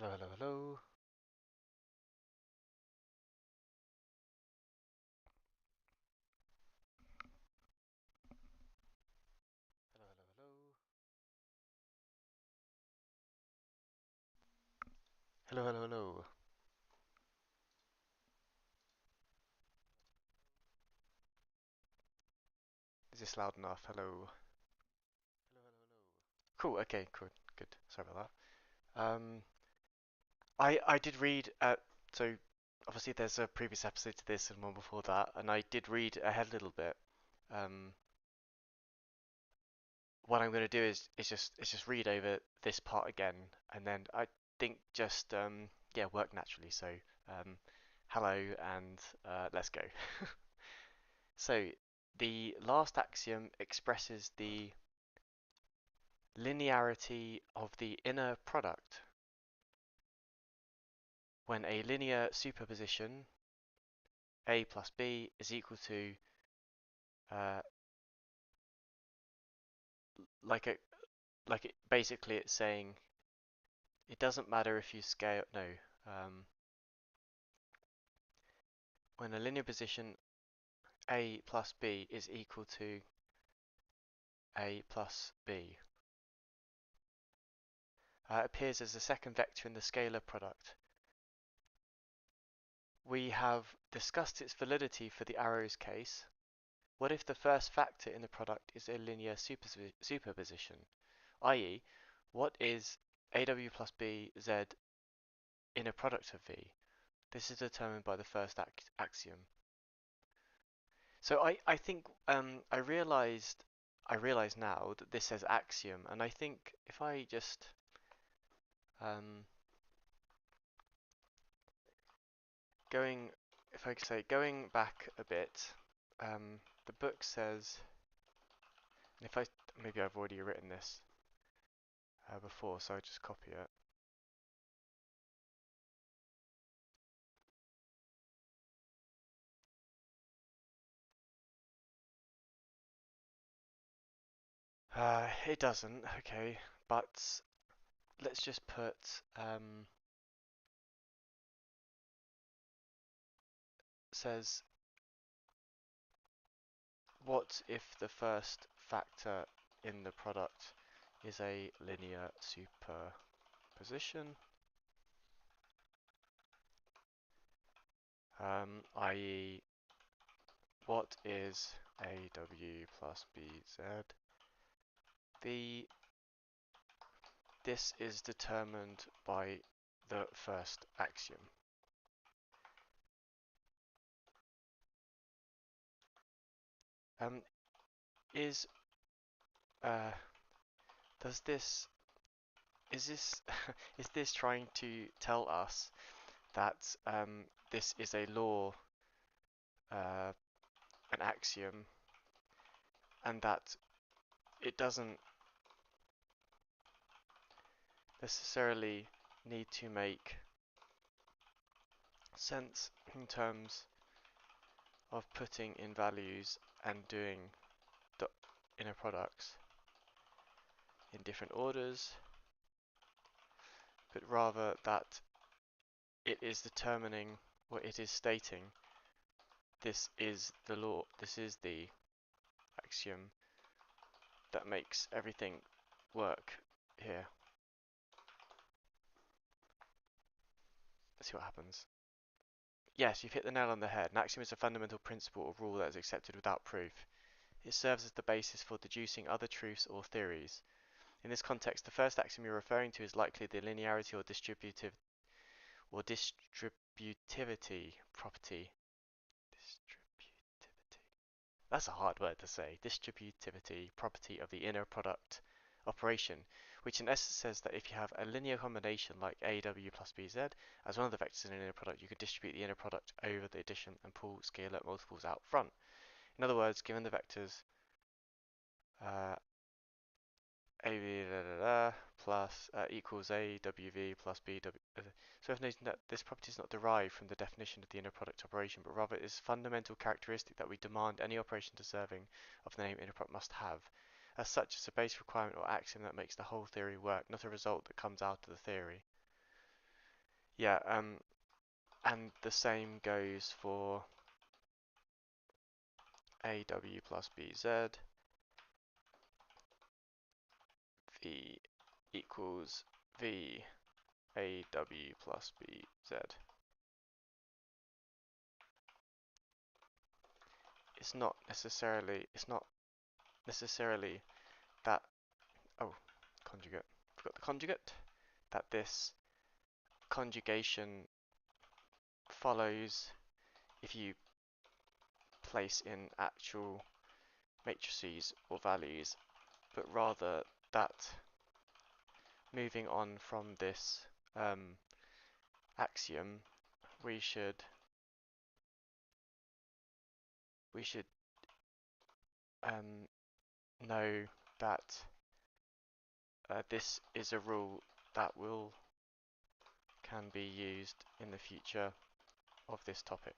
Hello, hello, hello. Hello, hello, hello. Hello, hello, hello. Is this loud enough? Hello. Hello, hello, hello. Cool. Okay. Cool. Good. Sorry about that. I did read. So obviously there's a previous episode to this and one before that, and I did read ahead a little bit. Um, what I'm going to do is just read over this part again, and then I think just yeah, work naturally. So hello and let's go. So the last axiom expresses the linearity of the inner product when a linear superposition a plus b is equal to uh, like a basically it's saying it doesn't matter if you scale when a linear position a plus b is equal to a plus b appears as a second vector in the scalar product. We have discussed its validity for the arrows case. What if the first factor in the product is a linear superposition? I.e., what is AW plus BZ in a product of V? This is determined by the first axiom. So I think I realize now that this says axiom, and I think if I just um, going if I say going back a bit, the book says, if I maybe I've already written this before, so I just copy it. It doesn't, okay, but let's just put says what if the first factor in the product is a linear superposition, i.e. what is AW plus BZ? This is determined by the first axiom. Is does this is this is this trying to tell us that this is a law, uh, an axiom, and that it doesn't necessarily need to make sense in terms of putting in values and doing the inner products in different orders, but rather that it is determining, or it is stating, this is the law, this is the axiom that makes everything work here. Let's see what happens. Yes, you've hit the nail on the head. An axiom is a fundamental principle or rule that is accepted without proof. It serves as the basis for deducing other truths or theories. In this context, the first axiom you're referring to is likely the linearity or distributivity property. Distributivity. That's a hard word to say. Distributivity property of the inner product operation, which in essence says that if you have a linear combination like AW plus BZ as one of the vectors in an inner product, you can distribute the inner product over the addition and pull scalar multiples out front. In other words, given the vectors uh, AB plus equals AWV plus BW. So if noting that this property is not derived from the definition of the inner product operation, but rather is a fundamental characteristic that we demand any operation deserving of the name inner product must have. As such, it's a base requirement or axiom that makes the whole theory work, not a result that comes out of the theory. Yeah, and the same goes for AW plus BZ, V equals V AW plus BZ. It's not necessarily that, oh, conjugate, forgot the conjugate, that this conjugation follows if you place in actual matrices or values, but rather that moving on from this axiom, we should we should know that this is a rule that can be used in the future of this topic.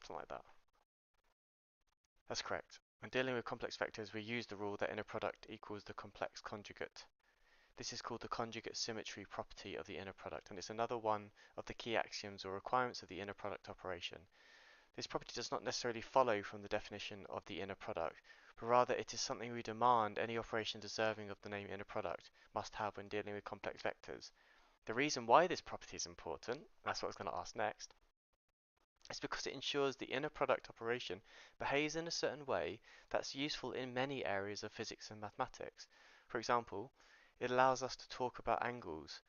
Something like that. That's correct. When dealing with complex vectors, we use the rule that inner product equals the complex conjugate. This is called the conjugate symmetry property of the inner product, and it's another one of the key axioms or requirements of the inner product operation. This property does not necessarily follow from the definition of the inner product, but rather it is something we demand any operation deserving of the name inner product must have when dealing with complex vectors. The reason why this property is important, that's what I was going to ask next, is because it ensures the inner product operation behaves in a certain way that's useful in many areas of physics and mathematics. For example, it allows us to talk about angles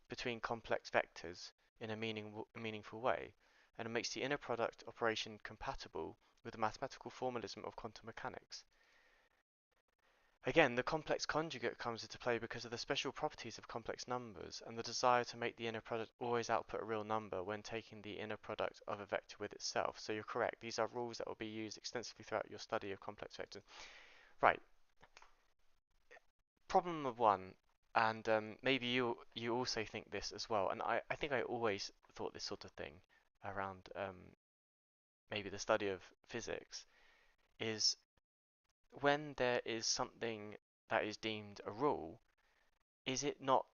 between complex vectors in a meaningful way, and it makes the inner product operation compatible with the mathematical formalism of quantum mechanics. Again, the complex conjugate comes into play because of the special properties of complex numbers and the desire to make the inner product always output a real number when taking the inner product of a vector with itself. So you're correct, these are rules that will be used extensively throughout your study of complex vectors. Right, problem number one, and maybe you also think this as well, and I think I always thought this sort of thing around maybe the study of physics, is when there is something that is deemed a rule, is it not,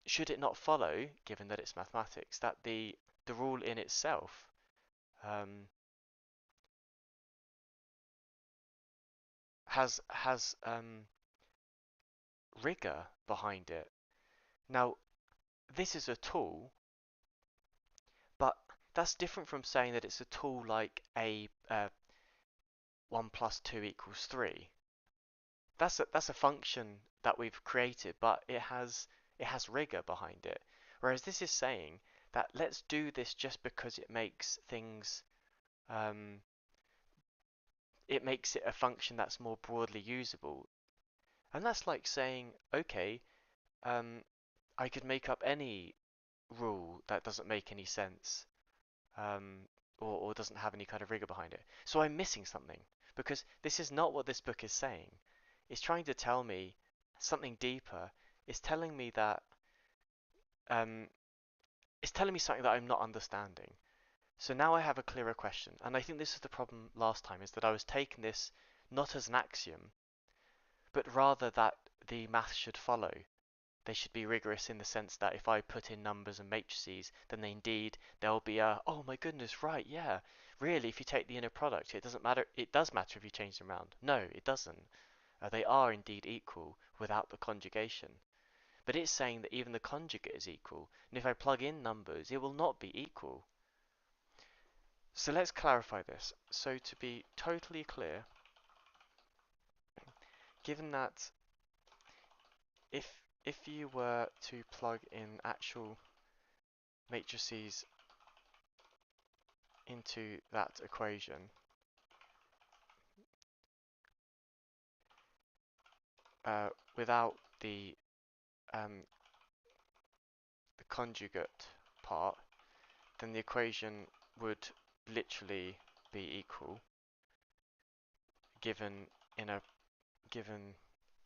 should it not follow, given that it's mathematics, that the rule in itself um, has rigor behind it? Now, this is a tool, but that's different from saying that it's a tool like a 1 plus 2 equals 3. That's a function that we've created, but it has rigor behind it. Whereas this is saying that let's do this just because um, it makes it a function that's more broadly usable. And that's like saying, okay, um, I could make up any rule that doesn't make any sense, um, or doesn't have any kind of rigor behind it. So I'm missing something, because this is not what this book is saying. It's trying to tell me something deeper. It's telling me that um, it's telling me something that I'm not understanding. So now I have a clearer question, and I think this is the problem last time, is that I was taking this not as an axiom, but rather that the maths should follow. They should be rigorous in the sense that if I put in numbers and matrices, then indeed there'll be a, oh my goodness, right, yeah. Really, if you take the inner product, it doesn't matter. It does matter if you change them around. No, it doesn't. They are indeed equal without the conjugation. But it's saying that even the conjugate is equal, and if I plug in numbers, it will not be equal. So let's clarify this. So to be totally clear, given that if you were to plug in actual matrices into that equation, without the conjugate part, then the equation would literally be equal, given in a given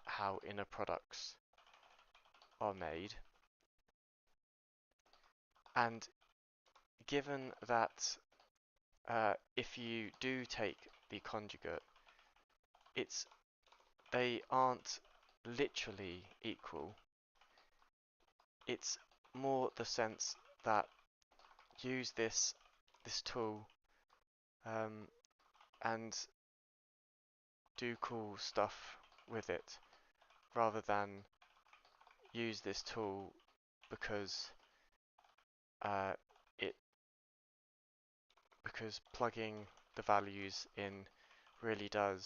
how inner products are made, and given that if you do take the conjugate, they aren't literally equal. It's more the sense that use this tool um, and do cool stuff with it rather than use this tool because uh, it because plugging the values in really um,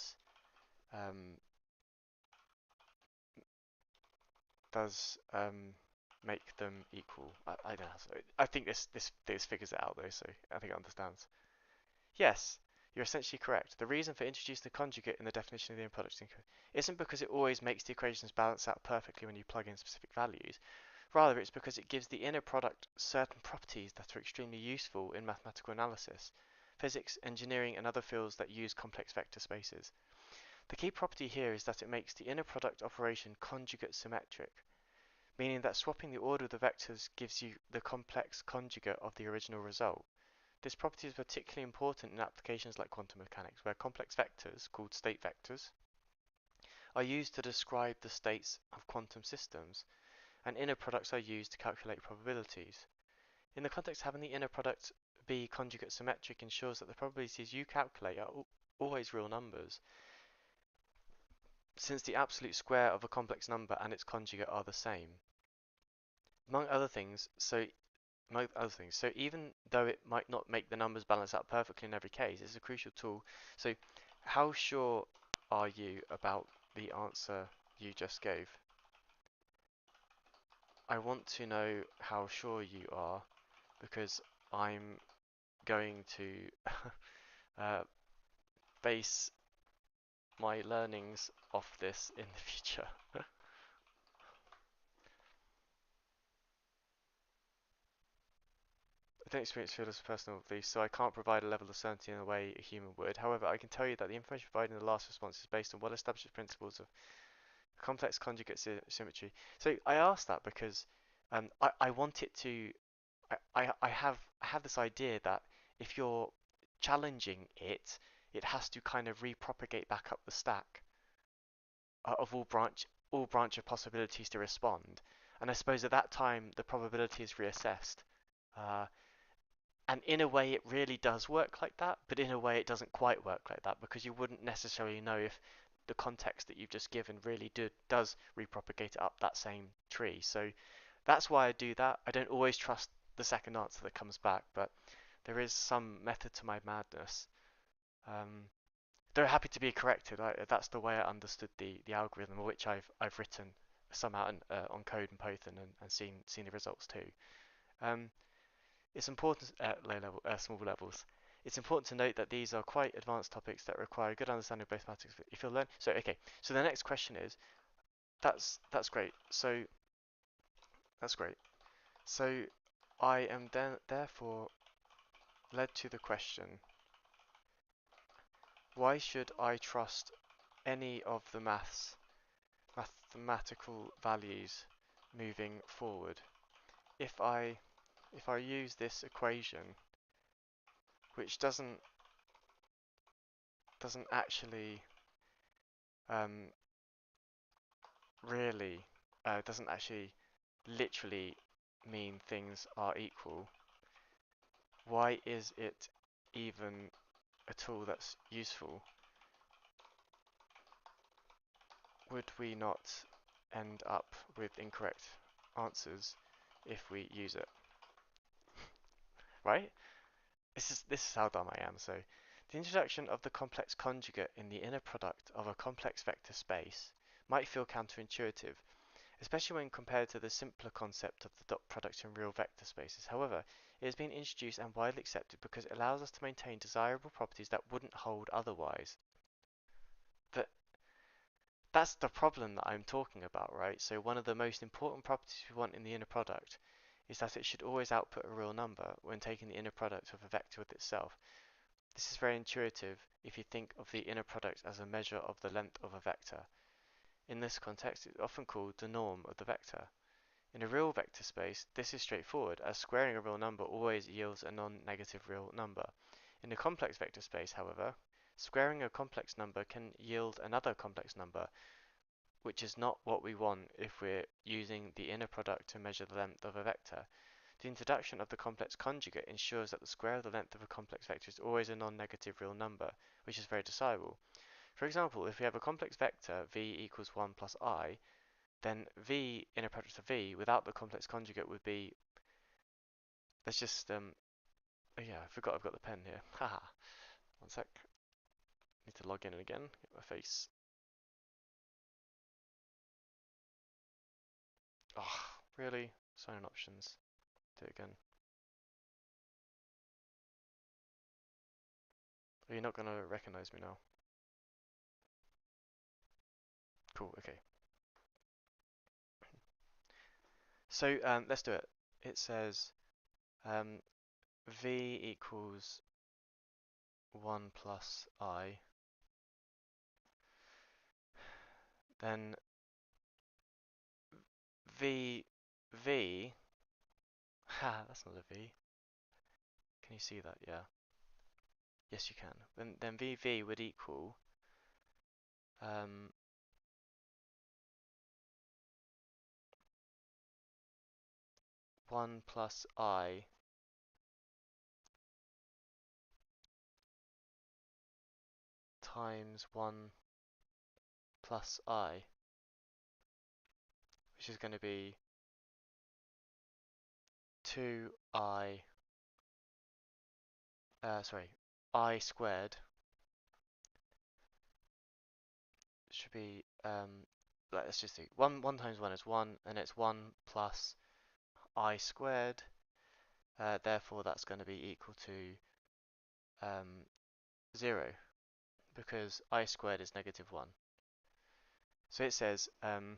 does make them equal. I don't know. So I think this figures it out though, so I think it understands. Yes, you're essentially correct. The reason for introducing the conjugate in the definition of the inner product isn't because it always makes the equations balance out perfectly when you plug in specific values. Rather, it's because it gives the inner product certain properties that are extremely useful in mathematical analysis, physics, engineering, and other fields that use complex vector spaces. The key property here is that it makes the inner product operation conjugate symmetric, meaning that swapping the order of the vectors gives you the complex conjugate of the original result. This property is particularly important in applications like quantum mechanics, where complex vectors, called state vectors, are used to describe the states of quantum systems, and inner products are used to calculate probabilities. In the context, having the inner product be conjugate symmetric ensures that the probabilities you calculate are always real numbers, since the absolute square of a complex number and its conjugate are the same. Among other things, so even though it might not make the numbers balance out perfectly in every case, it's a crucial tool. So how sure are you about the answer you just gave? I want to know how sure you are because I'm going to uh, base my learnings off this in the future. I don't experience field as a personal belief, so I can't provide a level of certainty in a way a human would. However, I can tell you that the information provided in the last response is based on well-established principles of complex conjugate symmetry. So I asked that because I want it to. I have this idea that if you're challenging it, it has to kind of repropagate back up the stack of all branch of possibilities to respond. And I suppose at that time the probability is reassessed. Uh, and in a way it really does work like that, but in a way it doesn't quite work like that because you wouldn't necessarily know if the context that you've just given really does repropagate it up that same tree. So that's why I do that. I don't always trust the second answer that comes back, but there is some method to my madness. Um, they're happy to be corrected. That's the way I understood the algorithm, which I've written some out on code and Python and seen the results too. Um, it's important at small levels. It's important to note that these are quite advanced topics that require a good understanding of both mathematics. If you'll learn, so okay. So the next question is, that's great. So that's great. So I am then therefore led to the question: why should I trust any of the mathematical values moving forward? If I use this equation, which doesn't actually um, really doesn't actually literally mean things are equal, why is it even a tool that's useful? Would we not end up with incorrect answers if we use it? Right? This is how dumb I am. So the introduction of the complex conjugate in the inner product of a complex vector space might feel counterintuitive, especially when compared to the simpler concept of the dot product in real vector spaces. However, it has been introduced and widely accepted because it allows us to maintain desirable properties that wouldn't hold otherwise. That that's the problem that I'm talking about, right? So one of the most important properties we want in the inner product is that it should always output a real number when taking the inner product of a vector with itself. This is very intuitive if you think of the inner product as a measure of the length of a vector. In this context, it's often called the norm of the vector. In a real vector space, this is straightforward, as squaring a real number always yields a non-negative real number. In a complex vector space, however, squaring a complex number can yield another complex number, which is not what we want if we're using the inner product to measure the length of a vector. The introduction of the complex conjugate ensures that the square of the length of a complex vector is always a non-negative real number, which is very desirable. For example, if we have a complex vector v equals 1 plus I, then v inner product of v without the complex conjugate would be, let's just, oh yeah, I forgot I've got the pen here. Haha. One sec. Need to log in again, get my face. Oh, really? Sign in options. Do it again. Are you not going to recognize me now? Cool, okay. So let's do it. It says v equals 1 plus I. Then v, ha, that's not a v. Can you see that? Yeah. Yes, you can. Then vv would equal 1 plus I times 1 plus I, which is going to be 2I, sorry, I squared should be, let's just see, 1 times 1 is 1, and it's 1 plus I squared, therefore that's going to be equal to 0, because I squared is negative 1. So it says 1I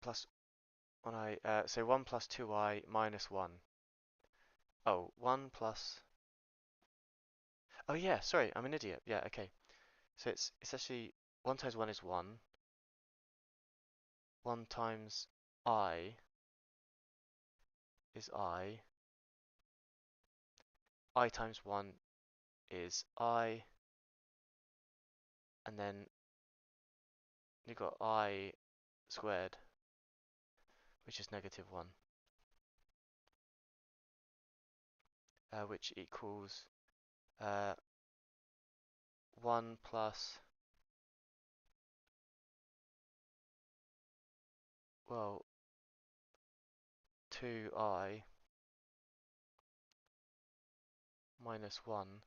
plus 1I, so 1 plus 2I minus 1. Oh, 1 plus, oh yeah, sorry, I'm an idiot. Yeah, okay. So it's actually 1 times 1 is 1. 1 times I is I. I times 1 is I. And then you've got I squared, which is negative 1. Which equals 1 plus, well, 2I minus 1,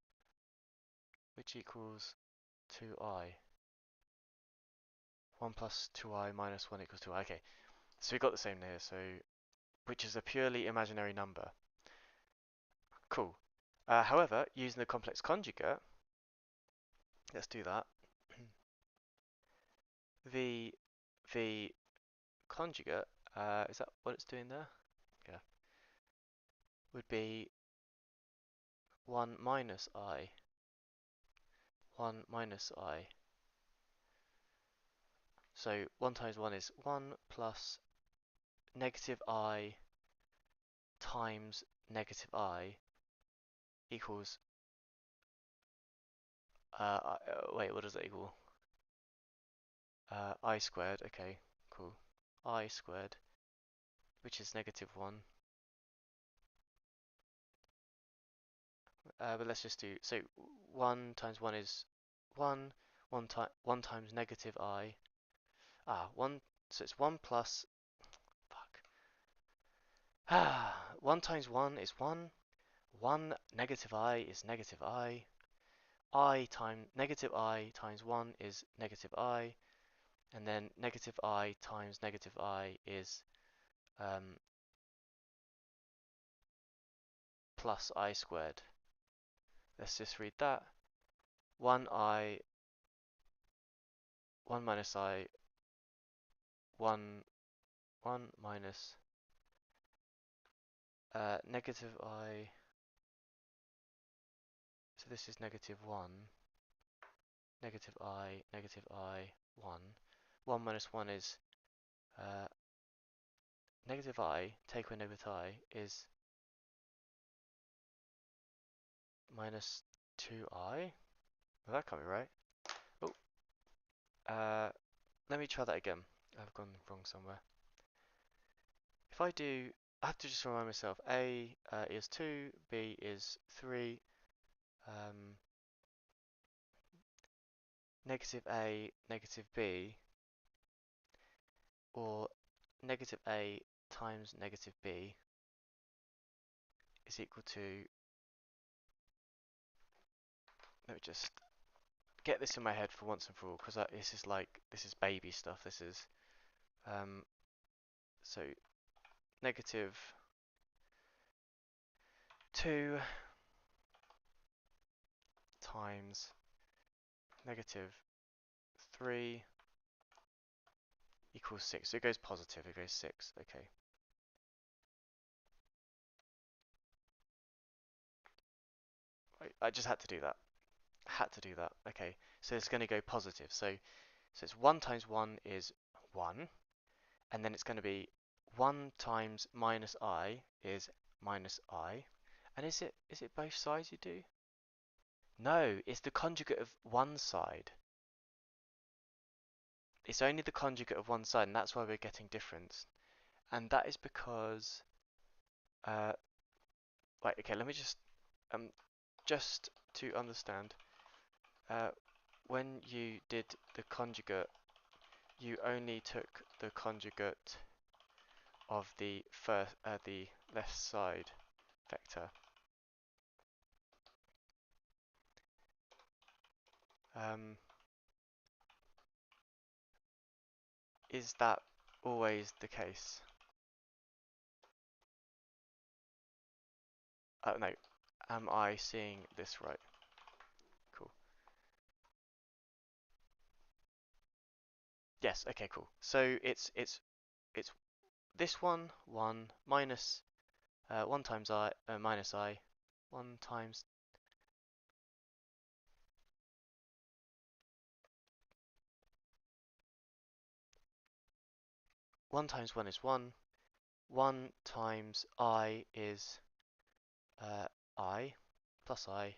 which equals 2I. 1 plus 2I minus 1 equals 2I. Okay, so we got the same here, so which is a purely imaginary number. Cool. However, using the complex conjugate, let's do that. the conjugate, is that what it's doing there? Yeah. Would be 1 minus I. 1 minus I. So 1 times 1 is 1 plus negative I times negative I equals, wait, what does that equal? I squared, okay, cool. I squared, which is negative 1. But let's just do, so 1 times 1 is 1, 1 times negative I, 1, so it's 1 plus, fuck. 1 times 1 is 1, 1 negative I is negative I times negative I times 1 is negative I, and then negative I times negative I is plus I squared. Let's just read that. 1I, 1 minus I, 1 minus negative I, so this is negative 1, negative I, 1. 1 minus 1 is negative I, take away negative I, is minus 2I. Well, that can't be right. Oh, let me try that again. I've gone wrong somewhere. If I do, I have to just remind myself, A is 2, B is 3, um, negative A, negative B, or negative A times negative B is equal to, let me just get this in my head for once and for all, because this is baby stuff. This is, um, so negative 2 times negative 3 equals 6. So it goes positive, it goes 6. Okay. I just had to do that. Had to do that. Okay. So it's going to go positive. So it's 1 times 1 is 1. And then it's going to be 1 times minus I is minus I. And is it both sides you do? No, it's the conjugate of one side. It's only the conjugate of one side, and that's why we're getting difference. And that is because, uh, right, okay, let me just to understand, uh, when you did the conjugate, you only took the conjugate of the left side vector. Is that always the case? No. Am I seeing this right? Cool. Yes. Okay. Cool. So it's this one minus 1 times I minus I 1 times 1 times 1 is 1. 1 times I is I plus I,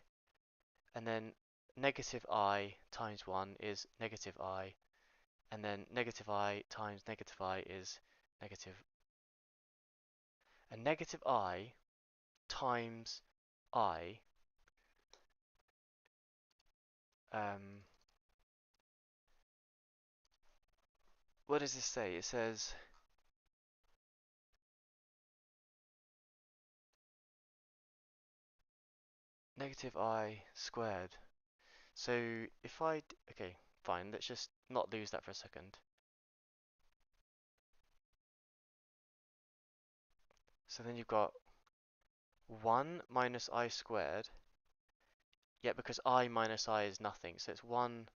and then negative I times 1 is negative I, and then negative I times negative I is negative. And negative I times I, what does this say? It says negative I squared. So if okay, fine, let's just not lose that for a second. So then you've got 1 minus I squared, yeah, because I minus I is nothing, so it's 1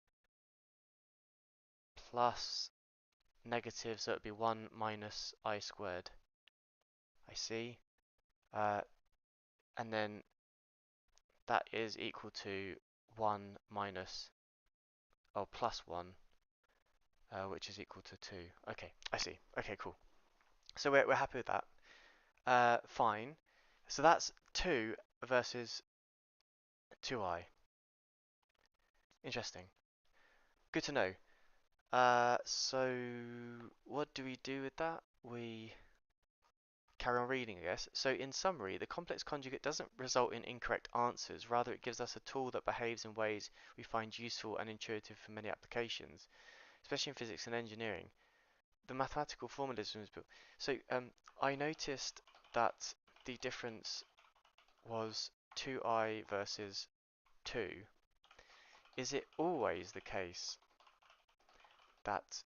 plus negative, so it would be 1 minus I squared. I see. And then that is equal to 1 minus, oh, plus 1, which is equal to 2. Okay, I see. Okay, cool. So we're happy with that. Fine. So that's 2 versus 2i. Interesting. Good to know. So what do we do with that? We carry on reading, I guess. So in summary, the complex conjugate doesn't result in incorrect answers. Rather, it gives us a tool that behaves in ways we find useful and intuitive for many applications, especially in physics and engineering. The mathematical formalism is built. So I noticed that the difference was 2i versus 2. Is it always the case that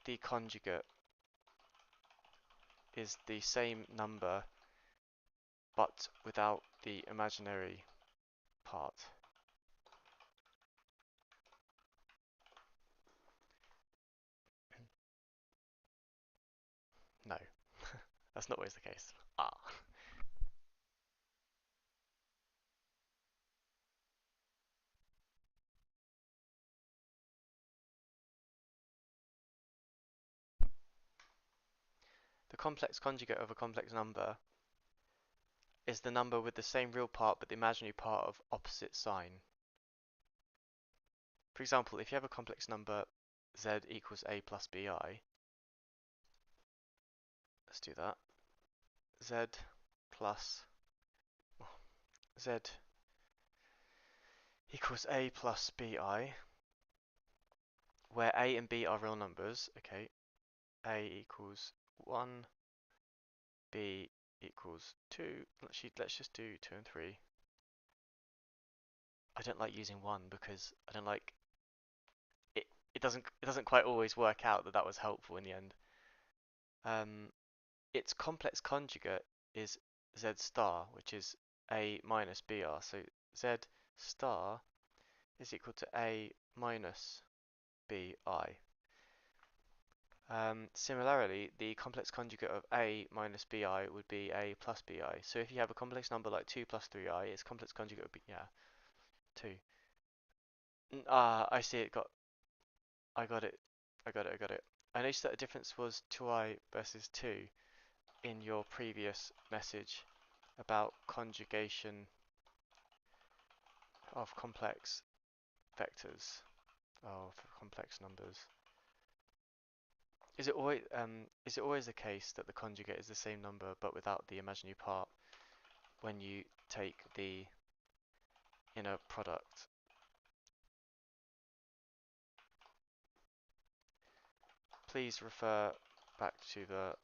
the conjugate is the same number but without the imaginary part? No, that's not always the case. Ah. The complex conjugate of a complex number is the number with the same real part but the imaginary part of opposite sign. For example, if you have a complex number z equals a plus bi. Let's do that. Z plus z equals a plus bi, where a and b are real numbers. Okay, a equals 1, b equals 2. Let's just do 2 and 3. I don't like using 1 because I don't like it. It doesn't quite always work out that that was helpful in the end. Its complex conjugate is z star, which is a minus br. So z star is equal to a minus bi. Similarly, the complex conjugate of a minus bi would be a plus bi. So if you have a complex number like 2 plus 3i, its complex conjugate would be, yeah, 2. I see it. I got it. I got it. I got it. I noticed that the difference was 2i versus 2 in your previous message about conjugation of complex vectors, of complex numbers. Is it always the case that the conjugate is the same number but without the imaginary part when you take the inner product? Please refer back to the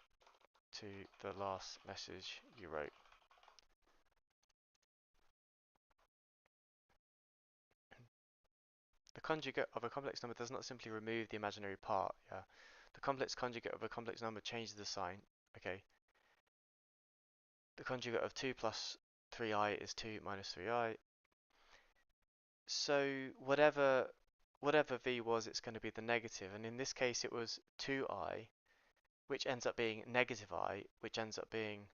last message you wrote. The conjugate of a complex number does not simply remove the imaginary part. Yeah, the complex conjugate of a complex number changes the sign. Okay. The conjugate of 2 plus 3i is 2 minus 3i. So whatever v was, it's going to be the negative, and in this case it was 2i, which ends up being negative I, which ends up being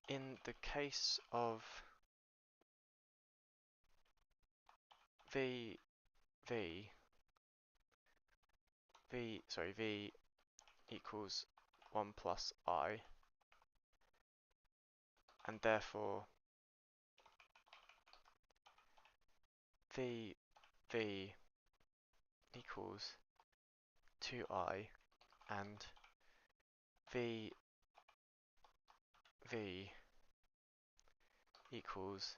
in the case of v equals 1 plus I, and therefore v equals 2I, and v equals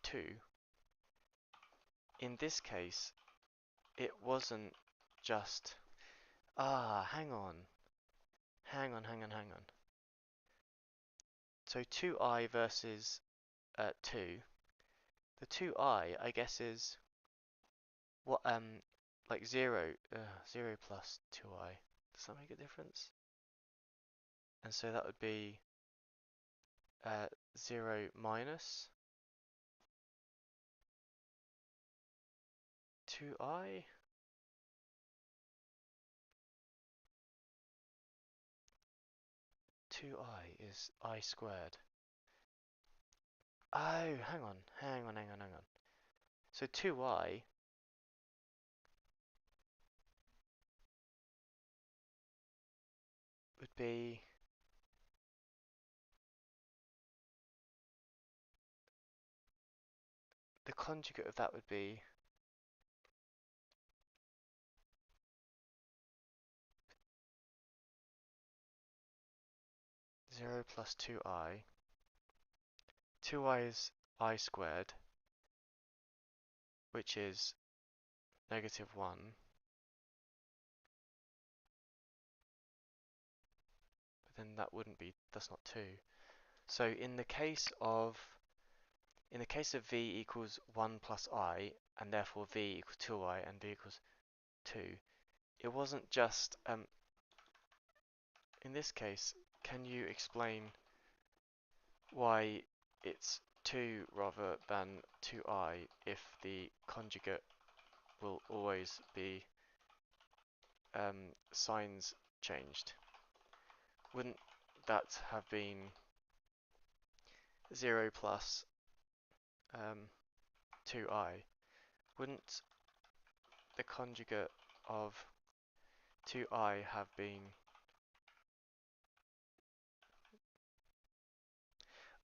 2. In this case, it wasn't just, hang on. So 2i versus 2. The 2i, I guess, is what, like 0 plus 2i. Does that make a difference? And so that would be 0 minus 2i. Two I is I squared. Oh, hang on. So 2i would be the conjugate of that would be 0 plus 2i. 2i is I squared, which is negative 1. But then that wouldn't be, that's not 2. So in the case of v equals 1 plus I, and therefore v equals 2i and v equals 2, it wasn't just, in this case, can you explain why it's 2 rather than 2i if the conjugate will always be signs changed? Wouldn't that have been 0 plus 2i? Wouldn't the conjugate of 2i have been...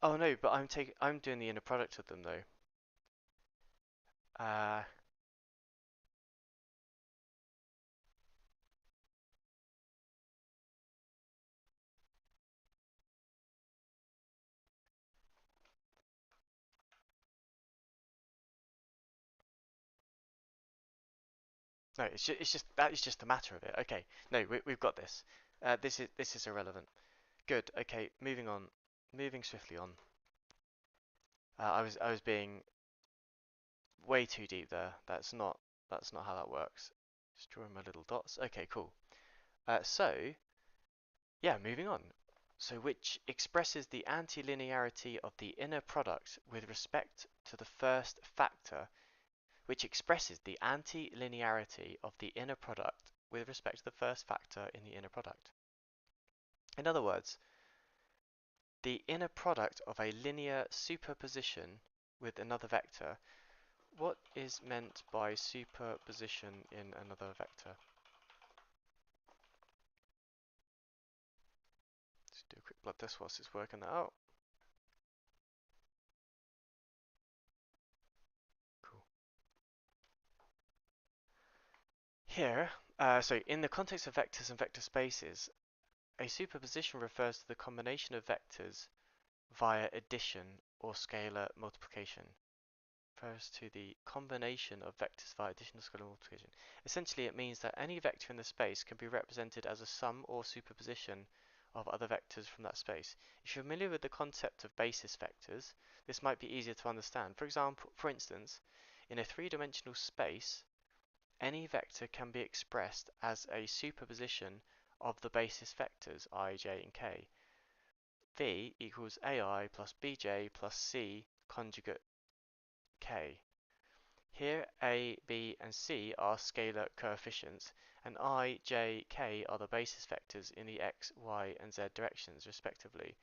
Oh no, but I'm doing the inner product of them though. Uh, no, it's just that is just a matter of it. Okay, no, we've got this. This is irrelevant. Good. Okay, moving on, moving swiftly on. I was being way too deep there. That's not how that works. Just drawing my little dots. Okay, cool. So yeah, moving on. So which expresses the antilinearity of the inner product with respect to the first factor, which expresses the antilinearity of the inner product with respect to the first factor in the inner product. In other words, the inner product of a linear superposition with another vector. What is meant by superposition in another vector? Let's do a quick blood test whilst it's working that out. Cool. Here, so in the context of vectors and vector spaces, a superposition refers to the combination of vectors via addition or scalar multiplication. Refers to the combination of vectors via addition or scalar multiplication. Essentially, it means that any vector in the space can be represented as a sum or superposition of other vectors from that space. If you're familiar with the concept of basis vectors, this might be easier to understand. For instance, in a three-dimensional space, any vector can be expressed as a superposition of the basis vectors I, j, and k. V equals AI plus bj plus c conjugate k. Here a, b, and c are scalar coefficients, and I, j, k are the basis vectors in the x, y, and z directions, respectively.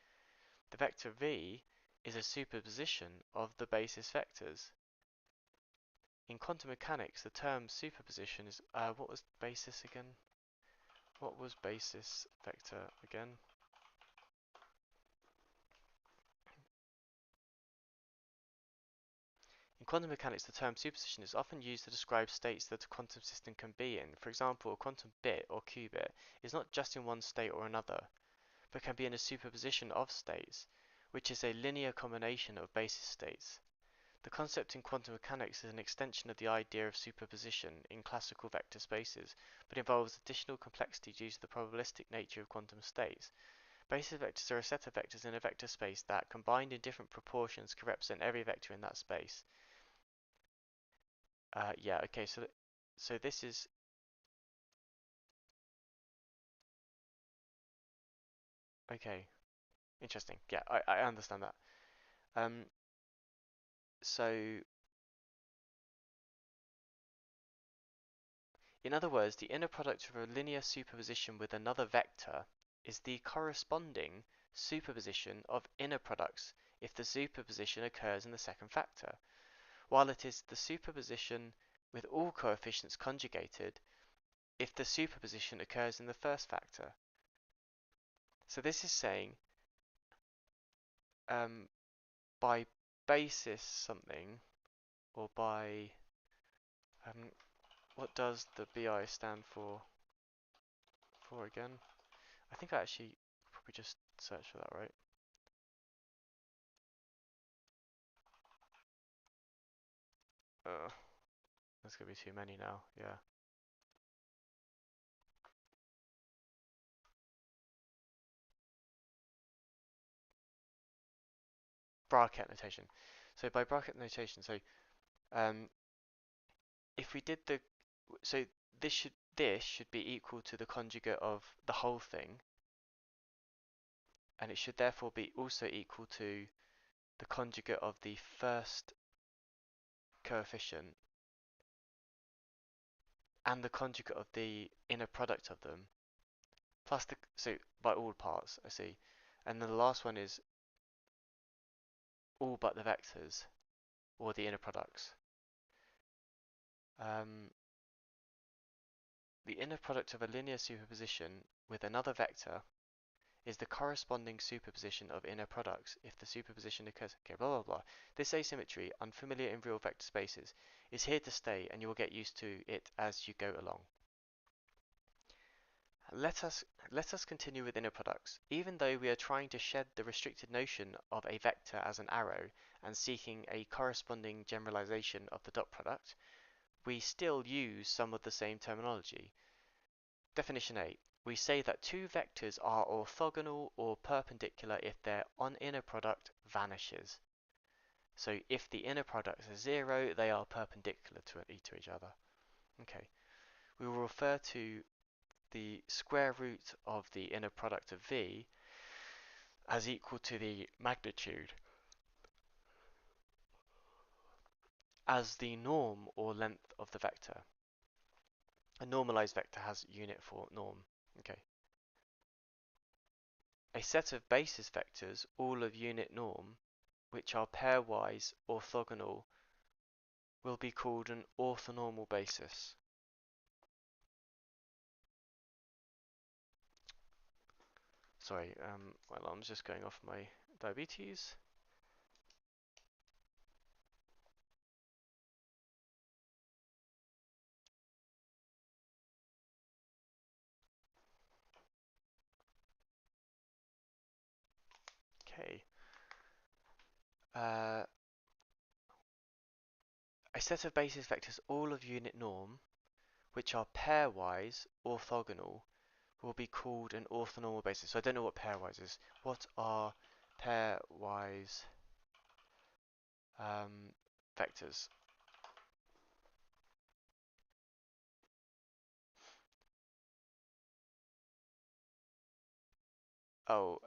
The vector v is a superposition of the basis vectors. In quantum mechanics, the term superposition is what was basis again? What was basis vector again? In quantum mechanics, the term superposition is often used to describe states that a quantum system can be in. For example, a quantum bit or qubit is not just in one state or another, but can be in a superposition of states, which is a linear combination of basis states. The concept in quantum mechanics is an extension of the idea of superposition in classical vector spaces, but involves additional complexity due to the probabilistic nature of quantum states. Basis vectors are a set of vectors in a vector space that, combined in different proportions, can represent every vector in that space. Yeah, okay, so this is okay. Interesting. Yeah, I understand that. Um, so in other words, the inner product of a linear superposition with another vector is the corresponding superposition of inner products if the superposition occurs in the second factor, while it is the superposition with all coefficients conjugated if the superposition occurs in the first factor. So this is saying um, by basis something, or by what does the BI stand for again? I think I actually probably just searched for that, right? There's gonna be too many now. Yeah. Bracket notation. So by bracket notation, so um, if we did the, so this should be equal to the conjugate of the whole thing, and it should therefore be also equal to the conjugate of the first coefficient and the conjugate of the inner product of them, plus the, so by all parts, I see. And then the last one is all but the vectors, or the inner products. Um, the inner product of a linear superposition with another vector is the corresponding superposition of inner products if the superposition occurs. Okay, blah blah blah. This asymmetry, unfamiliar in real vector spaces, is here to stay and you will get used to it as you go along. Let us continue with inner products. Even though we are trying to shed the restricted notion of a vector as an arrow and seeking a corresponding generalization of the dot product, we still use some of the same terminology. Definition 8. We say that two vectors are orthogonal or perpendicular if their inner product vanishes. So if the inner products are 0, they are perpendicular to each other. Okay. We will refer to the square root of the inner product of v as equal to the magnitude as the norm or length of the vector. A normalized vector has unit for norm. Okay. A set of basis vectors, all of unit norm, which are pairwise orthogonal, will be called an orthonormal basis. Sorry, well, I'm just going off my diabetes. Okay. A set of basis vectors, all of unit norm, which are pairwise orthogonal, will be called an orthonormal basis. So I don't know what pairwise is. What are pairwise vectors? Oh,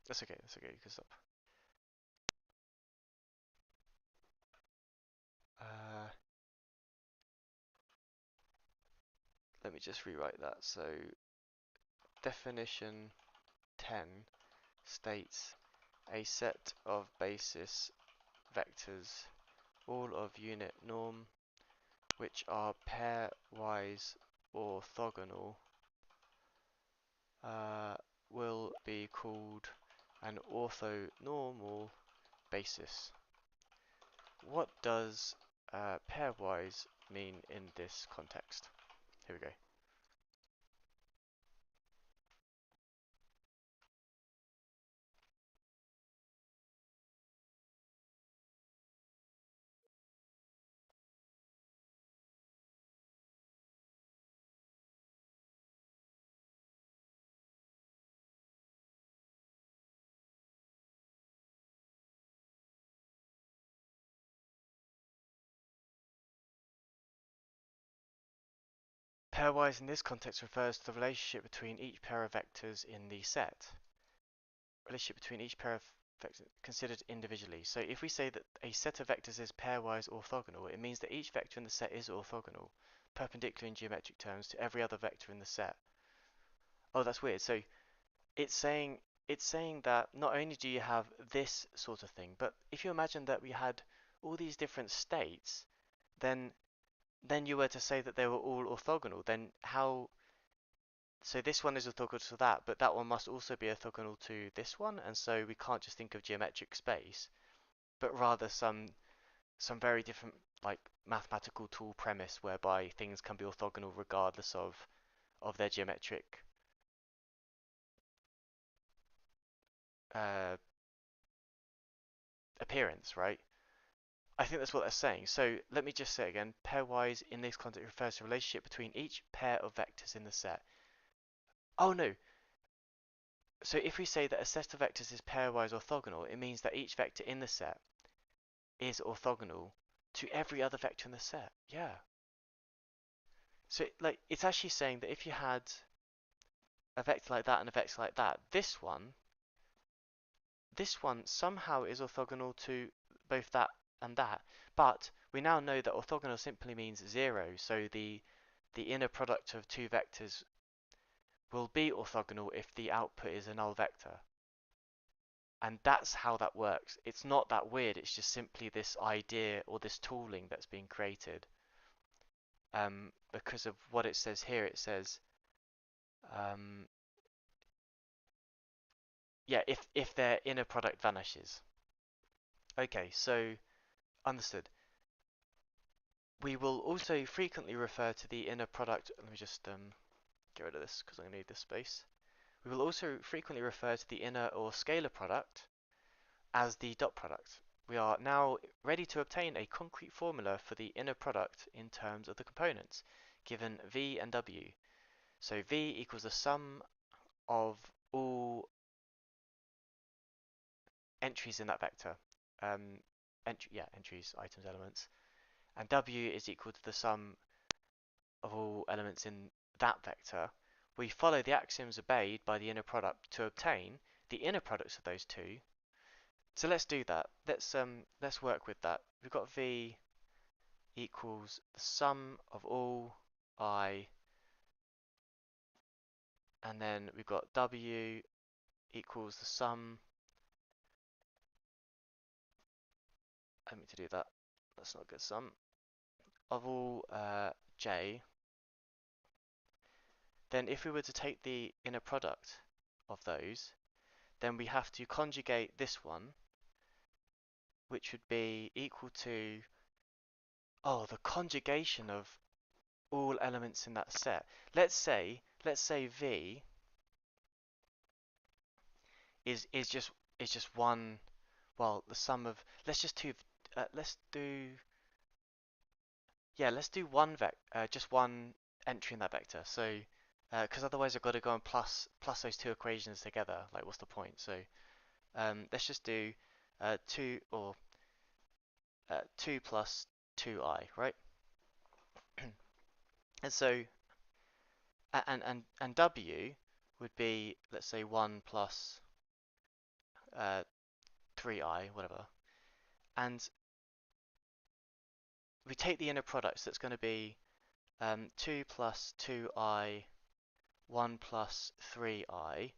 that's okay, you can stop. Uh, Let me just rewrite that. So definition 10 states a set of basis vectors, all of unit norm, which are pairwise orthogonal, will be called an orthonormal basis. What does pairwise mean in this context? Here we go. Pairwise in this context refers to the relationship between each pair of vectors in the set. Relationship between each pair of vectors considered individually. So if we say that a set of vectors is pairwise orthogonal, it means that each vector in the set is orthogonal, perpendicular in geometric terms to every other vector in the set. Oh, that's weird. So it's saying that not only do you have this sort of thing, but if you imagine that we had all these different states, then you were to say that they were all orthogonal, then how? So this one is orthogonal to that, but that one must also be orthogonal to this one, and so we can't just think of geometric space, but rather some very different like mathematical tool premise whereby things can be orthogonal regardless of their geometric uh, appearance, right? I think that's what they're saying. So let me just say again, pairwise in this context refers to a relationship between each pair of vectors in the set. Oh no, so if we say that a set of vectors is pairwise orthogonal, it means that each vector in the set is orthogonal to every other vector in the set. Yeah. So like it's actually saying that if you had a vector like that and a vector like that, this one somehow is orthogonal to both that and that. But we now know that orthogonal simply means 0, so the inner product of two vectors will be orthogonal if the output is a null vector. And that's how that works. It's not that weird, it's just simply this idea or this tooling that's being created. Because of what it says here, it says Um, yeah, if their inner product vanishes. Okay, so understood. We will also frequently refer to the inner product. Let me just get rid of this because I need this space. We will also frequently refer to the inner or scalar product as the dot product. We are now ready to obtain a concrete formula for the inner product in terms of the components, given v and w. So v equals the sum of all entries in that vector. Entries, items, elements. And w is equal to the sum of all elements in that vector. We follow the axioms obeyed by the inner product to obtain the inner products of those two. So let's do that. Let's work with that. We've got v equals the sum of all I, and then we've got w equals the sum. I mean to do that. That's not a good sum of all j. Then if we were to take the inner product of those, then we have to conjugate this one, which would be equal to, oh, the conjugation of all elements in that set. Let's say v is just one. Well, the sum of, let's do, yeah, let's do just one entry in that vector. So because otherwise I've got to go and plus those two equations together. Like, what's the point? So let's just do 2 plus 2i, right? And so and w would be, let's say, 1 plus 3i, whatever. And we take the inner product, so it's going to be 2 plus 2i, 1 plus 3i,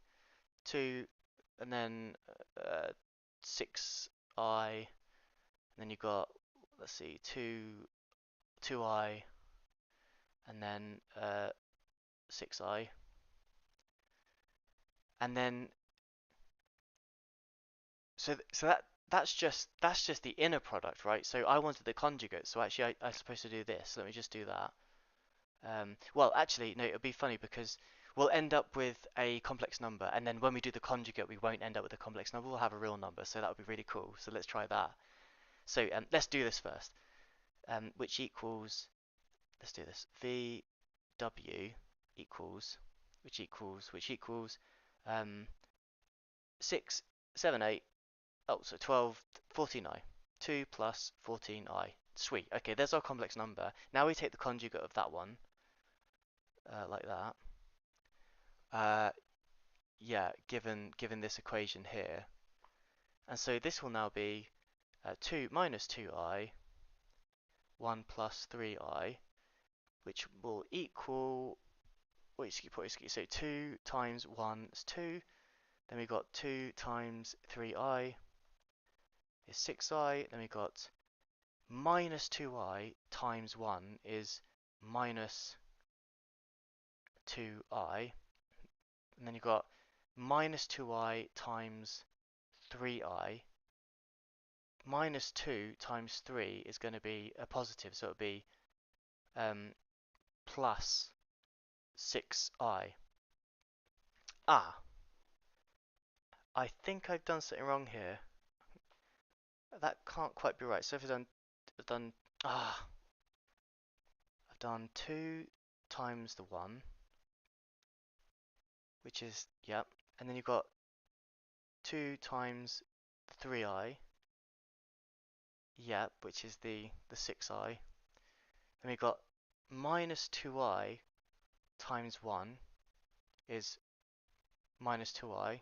2, and then 6i, and then you've got, let's see, 2i, and then 6i, and then that's just the inner product, right? So I wanted the conjugate, so actually I'm supposed to do this. Let me just do that. Well, actually, no, it'll be funny because we'll end up with a complex number, and then when we do the conjugate, we won't end up with a complex number. We'll have a real number, so that would be really cool. So let's try that. So let's do this first, which equals, let's do this, VW equals, which equals 6, 7, 8, oh, so 12, 14i. 2 plus 14i. Sweet. Okay, there's our complex number. Now we take the conjugate of that one, like that. Yeah, given this equation here. And so this will now be 2 minus 2i, 1 plus 3i, which will equal, so 2 times 1 is 2, then we got 2 times 3i is 6i, then we got minus 2i times 1 is minus 2i, and then you've got minus 2i times 3i. Minus 2 times 3 is going to be a positive, so it'll be plus 6i. Ah, I think I've done something wrong here. That can't quite be right. So if I've done 2 times the 1, which is, yep, and then you've got 2 times 3i, yep, which is the 6i. Then we've got minus 2i times 1 is minus 2i.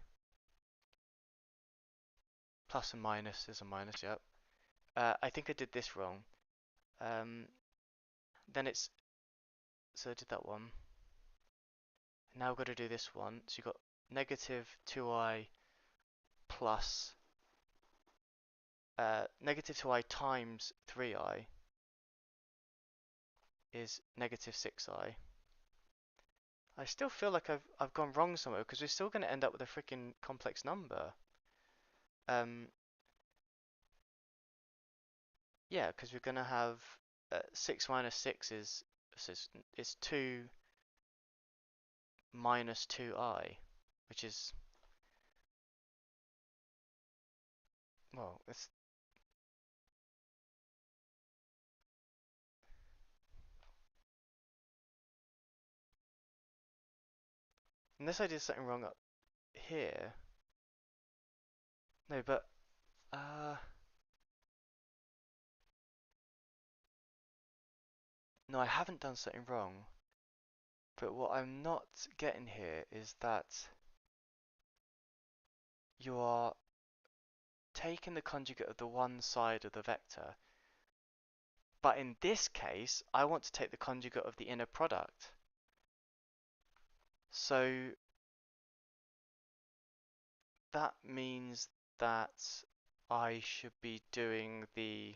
Plus and minus is a minus, yep. I think I did this wrong. Then it's, so I did that one. Now I've got to do this one. So you've got negative 2i plus, negative 2i times 3i is negative 6i. I still feel like I've gone wrong somewhere because we're still going to end up with a freaking complex number. Um, yeah, because we're going to have 6 minus 6 is 2 minus 2i, which is, well, it's, unless I did something wrong up here. No, but, uh, no, I haven't done something wrong. But what I'm not getting here is that you are taking the conjugate of the one side of the vector. But in this case, I want to take the conjugate of the inner product. So that means that I should be doing the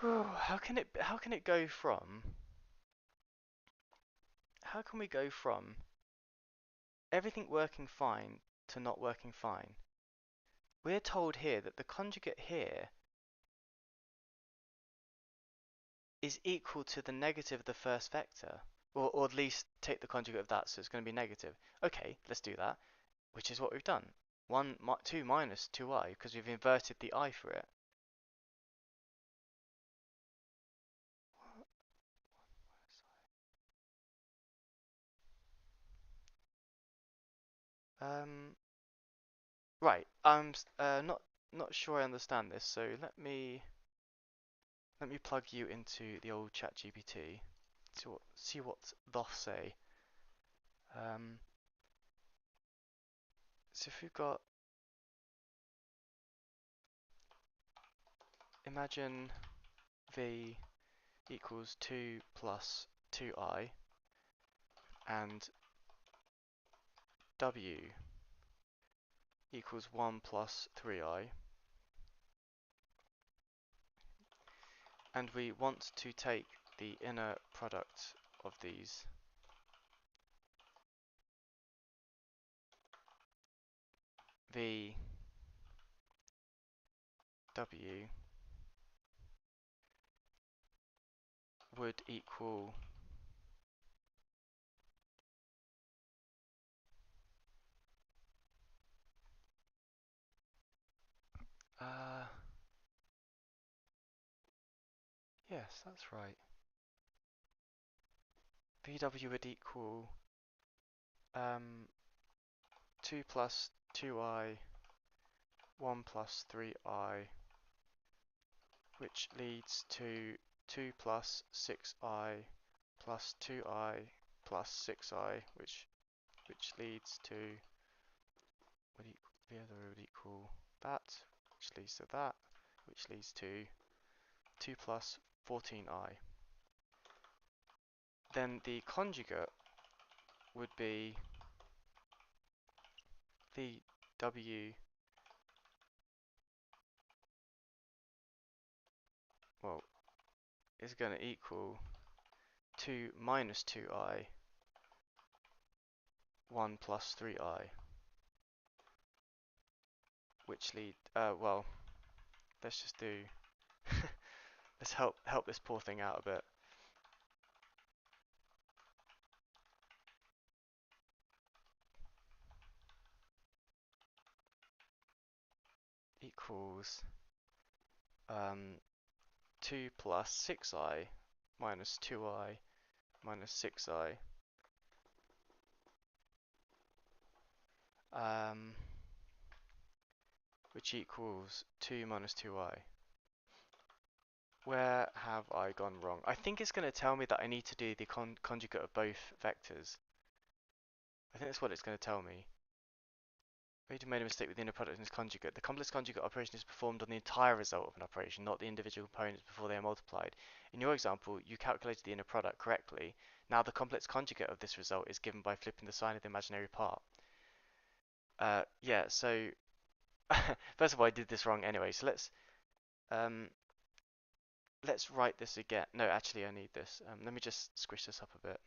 how can it go from how can we go from everything working fine to not working fine? We're told here that the conjugate here is equal to the negative of the first vector. Or at least take the conjugate of that, so it's going to be negative. Okay, let's do that, which is what we've done. 2 minus 2i, because we've inverted the I for it. Um, right, I'm not sure I understand this, so let me plug you into the old chat GPT. See what doth say. Um, so if we've got, imagine v equals 2 plus 2i and w equals 1 plus 3i, and we want to take the inner product of these. V w would equal uh yes, that's right. VW would equal 2 plus 2i 1 plus 3i, which leads to 2 plus 6i plus 2i plus 6i, which leads to the other would equal that, which leads to that, which leads to 2 plus 14i. Then the conjugate would be VW, well, is going to equal 2 minus 2i 1 plus 3i, which well, let's just do, let's help this poor thing out a bit. Equals 2 plus 6i minus 2i minus 6i, which equals 2 minus 2i. Where have I gone wrong? I think it's going to tell me that I need to do the conjugate of both vectors. I think that's what it's going to tell me. Reader made a mistake with the inner product and its conjugate. The complex conjugate operation is performed on the entire result of an operation, not the individual components before they are multiplied. In your example, you calculated the inner product correctly. Now the complex conjugate of this result is given by flipping the sign of the imaginary part. Yeah, so first of all, I did this wrong anyway, so um, let's write this again. No, actually, I need this. Let me just squish this up a bit.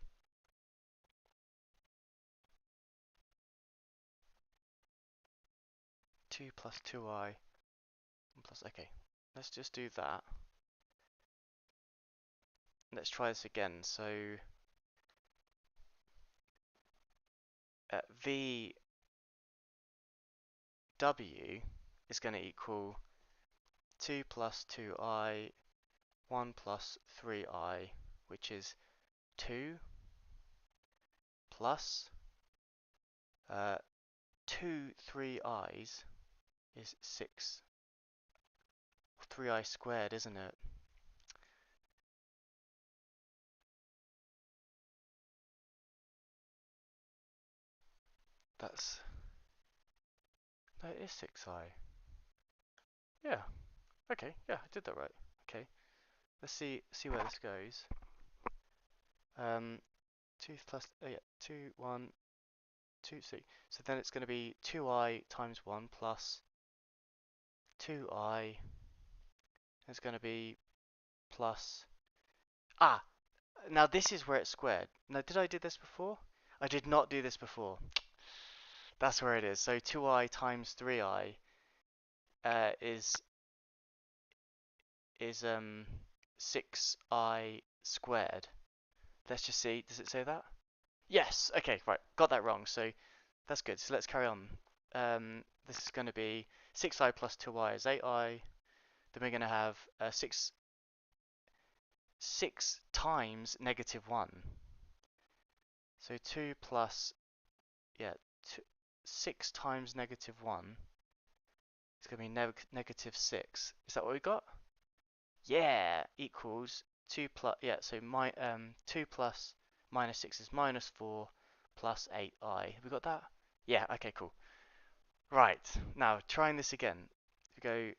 2 plus 2i plus, okay, let's just do that. Let's try this again. So VW is going to equal 2 plus 2i, 1 plus 3i, which is 2 plus 2 3i's is 6. 3i squared, isn't it? That's... No, it is 6i. Yeah. Okay. Yeah, I did that right. Okay. Let's see where this goes. 2 plus... yeah, 2, 1, 2, c. So then it's going to be 2i times 1 plus 2i. It's going to be plus... Ah! Now this is where it's squared. Now, did I do this before? I did not do this before. That's where it is. So 2i times 3i is 6i squared. Let's just see. Does it say that? Yes. Okay. Right. Got that wrong. So that's good. So let's carry on. This is going to be 6i plus 2i is 8i. Then we're going to have 6 times negative 1. So 2 plus, yeah, 6 times negative 1 is going to be negative 6. Is that what we got? Yeah, equals 2 plus, yeah, so 2 plus minus 6 is minus 4 plus 8i. Have we got that? Yeah, okay, cool. Right, now trying this again. We go,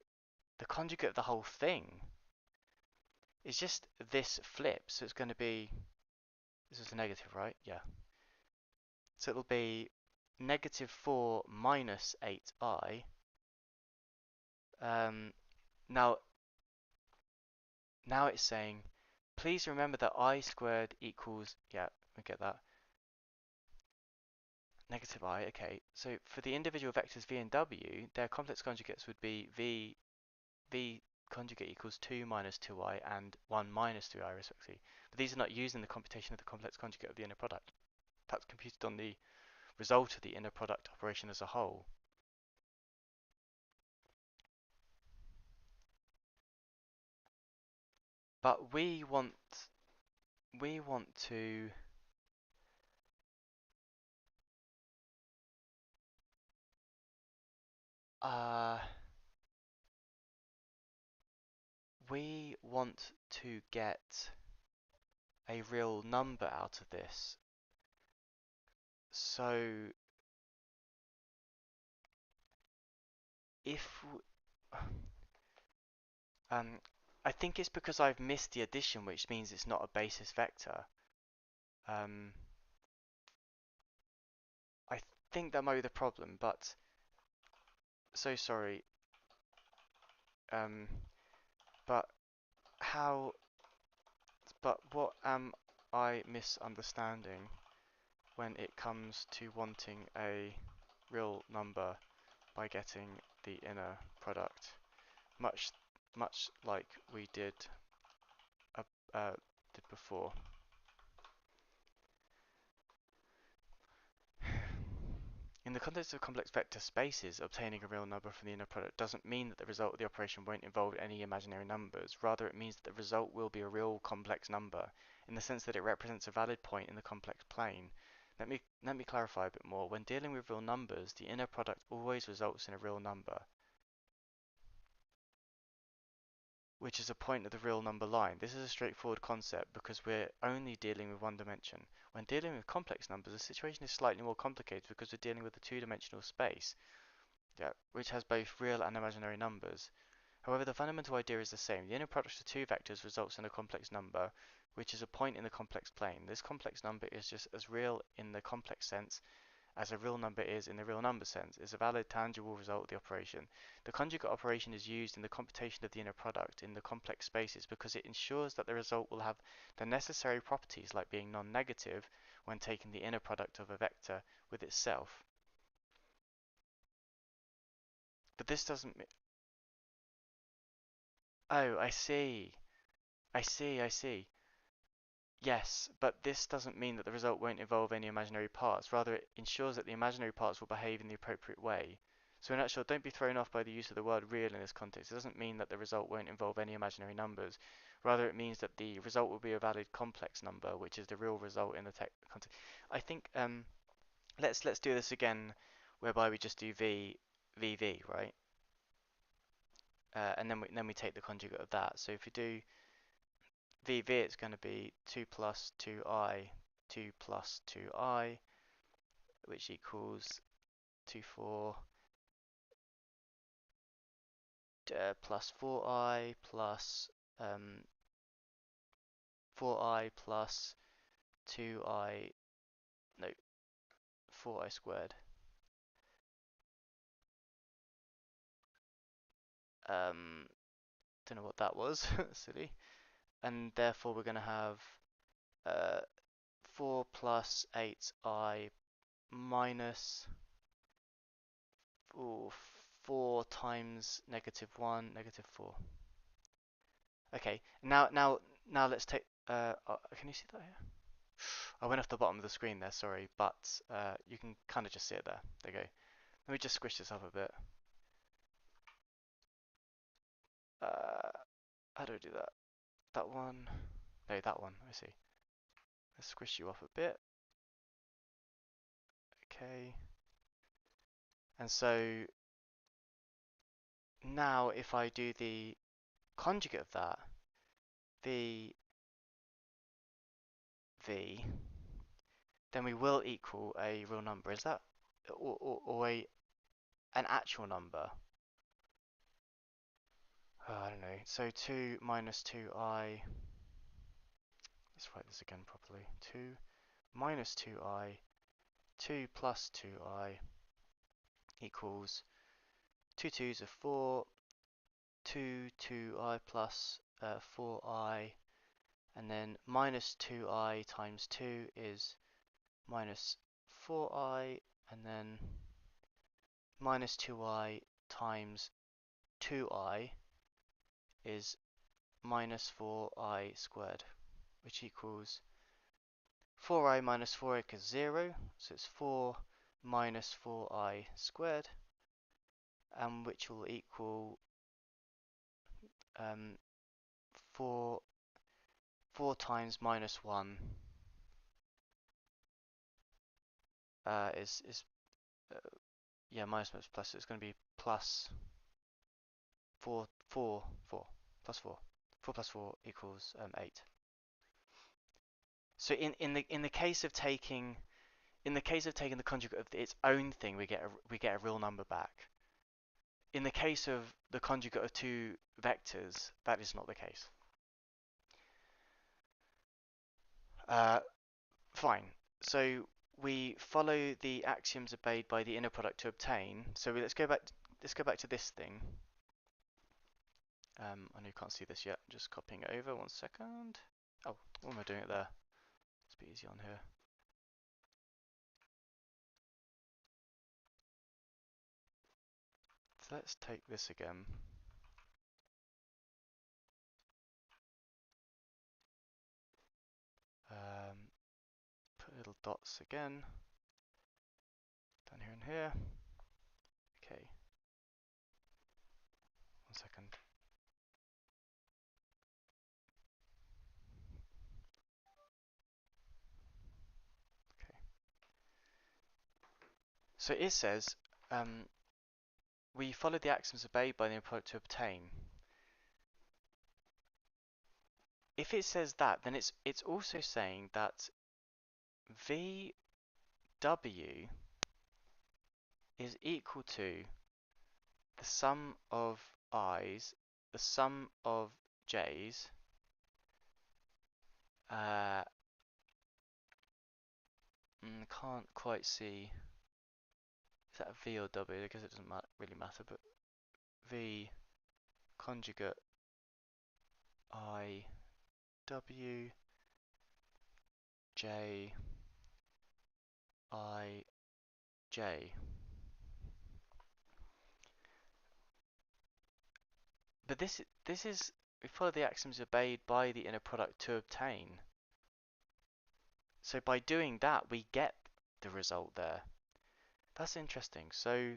the conjugate of the whole thing is just this flip, so it's going to be, this is a negative, right? Yeah. So it'll be negative 4 minus 8i. Now it's saying, please remember that I squared equals, yeah, we get that, negative I, okay. So for the individual vectors v and w, their complex conjugates would be v conjugate equals 2 minus 2i and 1 minus 3i respectively. But these are not used in the computation of the complex conjugate of the inner product. That's computed on the result of the inner product operation as a whole. But we want to we want to get a real number out of this. So if I think it's because I've missed the addition, which means it's not a basis vector. I think that might be the problem, but so sorry. But how? But what am I misunderstanding when it comes to wanting a real number by getting the inner product? Much like we did before. In the context of complex vector spaces, obtaining a real number from the inner product doesn't mean that the result of the operation won't involve any imaginary numbers. Rather, it means that the result will be a real complex number, in the sense that it represents a valid point in the complex plane. Let me clarify a bit more. When dealing with real numbers, the inner product always results in a real number, which is a point of the real number line. This is a straightforward concept because we're only dealing with one dimension. When dealing with complex numbers, the situation is slightly more complicated because we're dealing with a two-dimensional space, which has both real and imaginary numbers. However, the fundamental idea is the same. The inner product of two vectors results in a complex number, which is a point in the complex plane. This complex number is just as real in the complex sense as a real number is in the real number sense, is a valid tangible result of the operation. The conjugate operation is used in the computation of the inner product in the complex spaces because it ensures that the result will have the necessary properties like being non-negative when taking the inner product of a vector with itself. But this doesn't... Oh, I see. I see. Yes, but this doesn't mean that the result won't involve any imaginary parts. Rather, it ensures that the imaginary parts will behave in the appropriate way. So in a nutshell, don't be thrown off by the use of the word real in this context. It doesn't mean that the result won't involve any imaginary numbers. Rather, it means that the result will be a valid complex number, which is the real result in the context. I think let's do this again, whereby we just do v, right? And then we take the conjugate of that. So if we do VV, it's going to be 2 plus 2i, 2 plus 2i, which equals 2, 4, plus 4i plus 4i plus 2i, no, 4i squared. Don't know what that was, silly. And therefore we're going to have 4 plus 8i minus 4 times -1, -4. Okay, now let's take. Can you see that here? I went off the bottom of the screen there, sorry, but you can kind of just see it there. There you go. Let me just squish this up a bit. How do I do that? That one? No, that one. I see. Let's squish you up a bit. Okay. And so now if I do the conjugate of that, v, then we will equal a real number. Is that or an actual number? I don't know. So 2 minus 2i. Let's write this again properly. 2 minus 2i, 2 plus 2i equals 2 2s are 4, 2 2i plus 4i, and then minus 2i times 2 is minus 4i, and then minus 2i times 2i is minus 4i squared, which equals 4i minus 4i equals 0, so it's 4 minus 4i squared, and which will equal 4 times minus 1 is yeah, minus plus, so it's going to be plus 4 plus 4. 4 plus 4 equals 8. So in the case of taking the conjugate of its own thing, we get a real number back. In the case of the conjugate of two vectors, that is not the case. Fine. So we follow the axioms obeyed by the inner product to obtain. So let's go back. Let's go back to this thing. I know you can't see this yet. I'm just copying it over. 1 second. Oh, what am I doing it there? Let's be easy on here. So let's take this again. Put little dots again. Down here and here. Okay. 1 second. Okay. So it says we follow the axioms obeyed by the inner product to obtain. If it says that, then it's also saying that VW is equal to the sum of i's, the sum of j's, can't quite see. Is that a V or W? I guess it doesn't really matter, but V conjugate I W J I J. But this is we follow the axioms obeyed by the inner product to obtain. So by doing that, we get the result there. That's interesting. So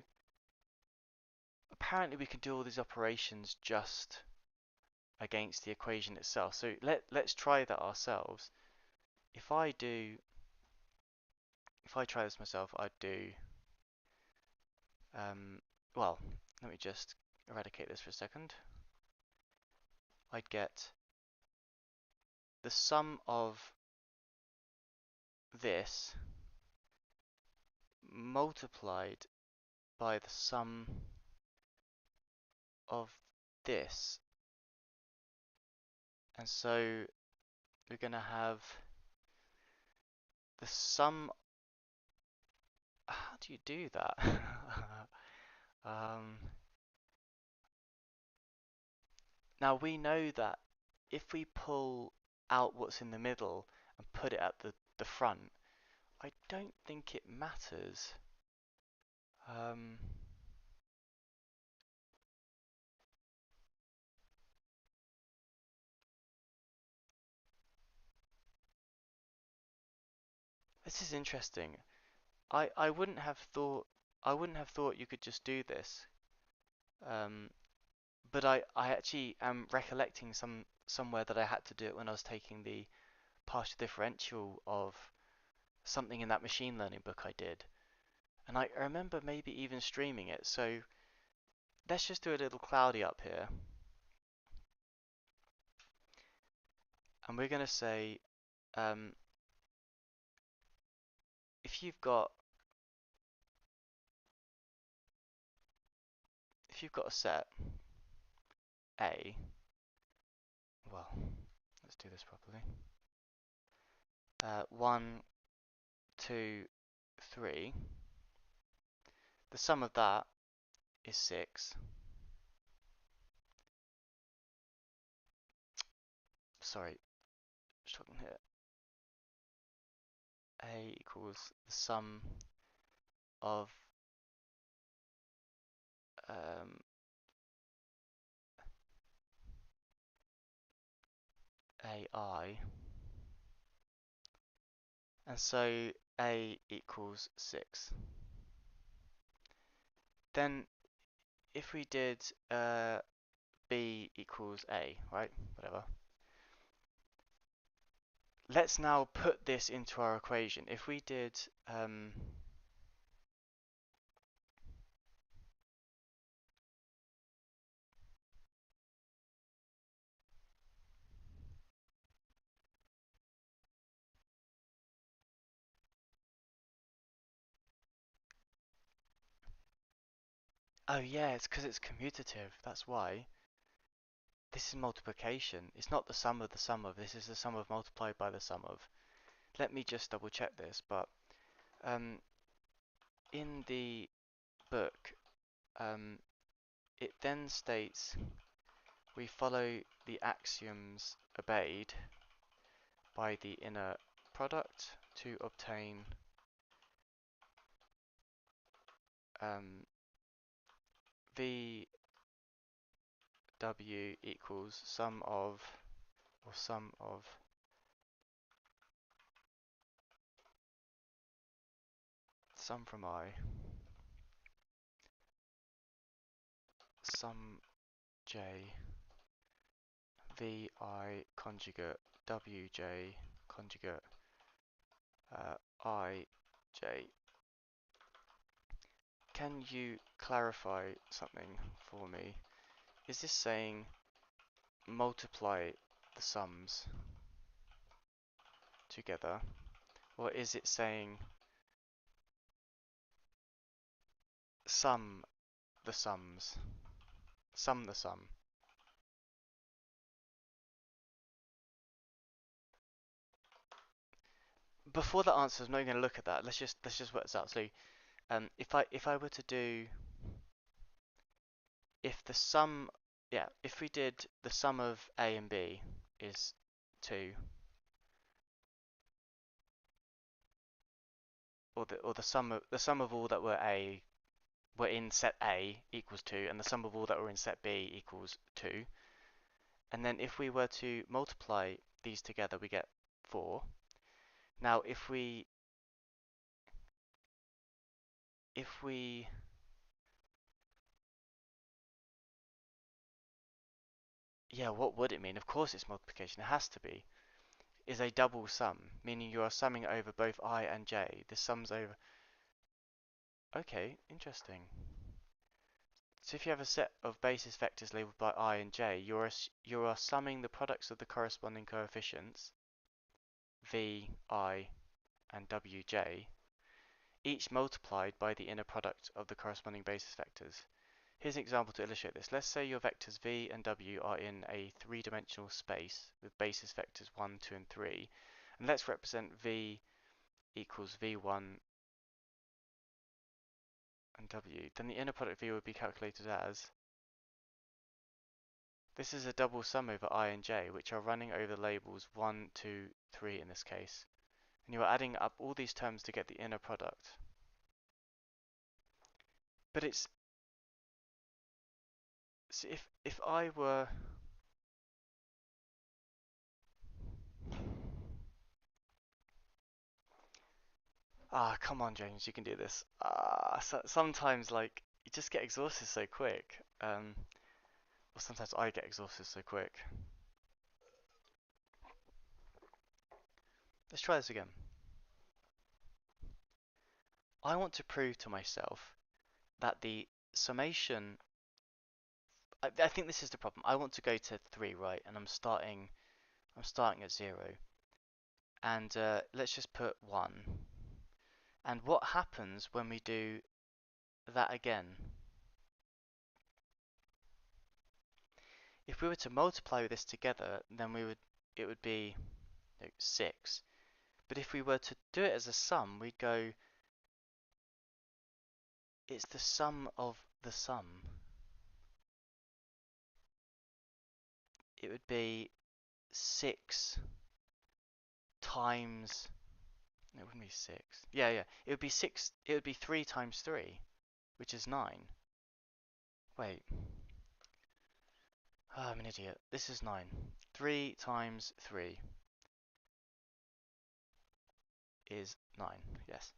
apparently we can do all these operations just against the equation itself. So let's try that ourselves. If I try this myself, I'd do well, let me just eradicate this for a second. I'd get the sum of this multiplied by the sum of this. And so we're going to have the sum. How do you do that? Now we know that if we pull out what's in the middle and put it at the front, I don't think it matters. This is interesting. I wouldn't have thought you could just do this. But I actually am recollecting somewhere that I had to do it when I was taking the partial differential of something in that machine learning book I did. And I remember maybe even streaming it. So let's just do a little cloudy up here. And we're going to say if you've got a set A, well, let's do this properly. 1, 2, 3. The sum of that is 6. Sorry, struggling here. A equals the sum of AI, and so A equals 6. Then if we did B equals A, right, whatever, let's now put this into our equation. If we did oh yeah, it's because it's commutative, that's why. This is multiplication. It's not the sum of, this is the sum of multiplied by the sum of. Let me just double check this, but in the book, it then states we follow the axioms obeyed by the inner product to obtain VW equals sum from I, sum J, VI conjugate WJ conjugate IJ. Can you clarify something for me? Is this saying multiply the sums together, or is it saying sum the sums? Sum the sum. Before that answers, I'm not going to look at that. Let's just work this out. So If I were to do if the sum yeah if we did the sum of A and B is 2, or the sum of all that were in set A equals 2, and the sum of all that were in set B equals 2. And then if we were to multiply these together, we get 4. Now if we yeah, what would it mean? Of course it's multiplication, it has to be. Is a double sum, meaning you are summing over both I and j. This sums over. Okay, interesting. So if you have a set of basis vectors labeled by I and j, you are summing the products of the corresponding coefficients, v, I, and wj, each multiplied by the inner product of the corresponding basis vectors. Here's an example to illustrate this. Let's say your vectors v and w are in a three-dimensional space with basis vectors 1, 2, and 3. And let's represent v equals v1 and w. Then the inner product v would be calculated as, this is a double sum over I and j, which are running over the labels 1, 2, 3 in this case. And you are adding up all these terms to get the inner product. But it's, so if I were, come on, James, you can do this. Sometimes like you just get exhausted so quick. Or sometimes I get exhausted so quick. Let's try this again. I want to prove to myself that the summation. I think this is the problem. I want to go to 3, right? And I'm starting at 0. And let's just put 1. And what happens when we do that again? If we were to multiply this together, then it would be 6. But if we were to do it as a sum, we'd go, it's the sum of the sum. It would be 6 times, it wouldn't be 6. Yeah, it would be 6, it would be 3 times 3, which is 9. Wait. Oh, I'm an idiot. This is 9. 3 times 3 is 9, yes.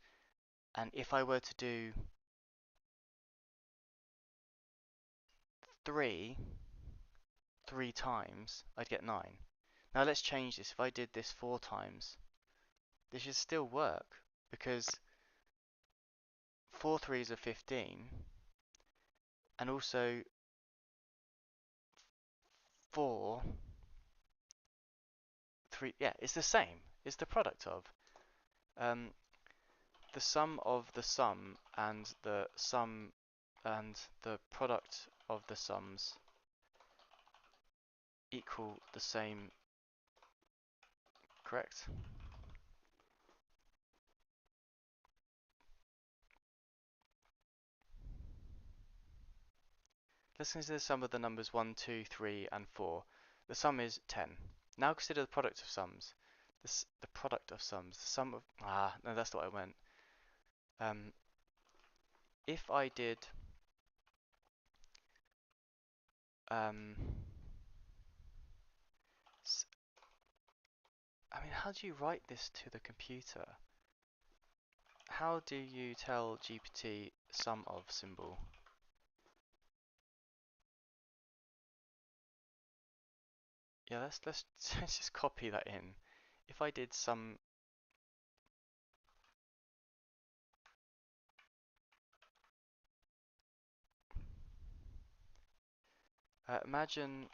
And if I were to do 3 times, I'd get 9. Now let's change this. If I did this 4 times, this should still work, because 4 3s are 15, and also 4 3, yeah, it's the same. It's the product of the sum of the sum and the sum and the product of the sums equal the same, correct? Let's consider the sum of the numbers 1, 2, 3, and 4. The sum is 10. Now consider the product of sums. The product of sums. The sum of... no, that's not what I meant. If I did... I mean, how do you write this to the computer? How do you tell GPT sum of symbol? Yeah, let's just copy that in. If I did some, imagine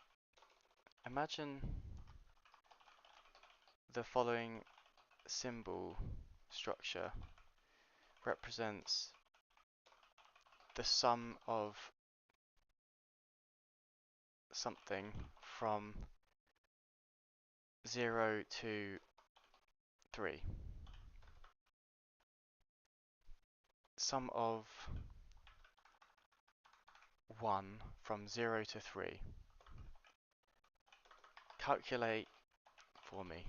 the following symbol structure represents the sum of something from 0 to 3. sum of 1 from 0 to 3. Calculate for me.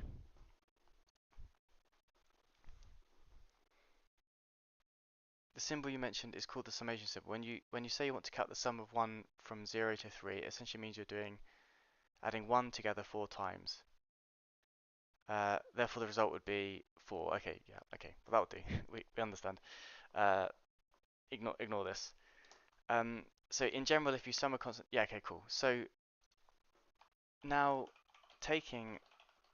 The symbol you mentioned is called the summation symbol. When you say you want to count the sum of 1 from 0 to 3, it essentially means you're adding 1 together 4 times. Therefore, the result would be 4. Okay, yeah, okay, well, that would do. we understand. Uh, ignore this. So in general, if you sum a constant, yeah, okay, cool. So now taking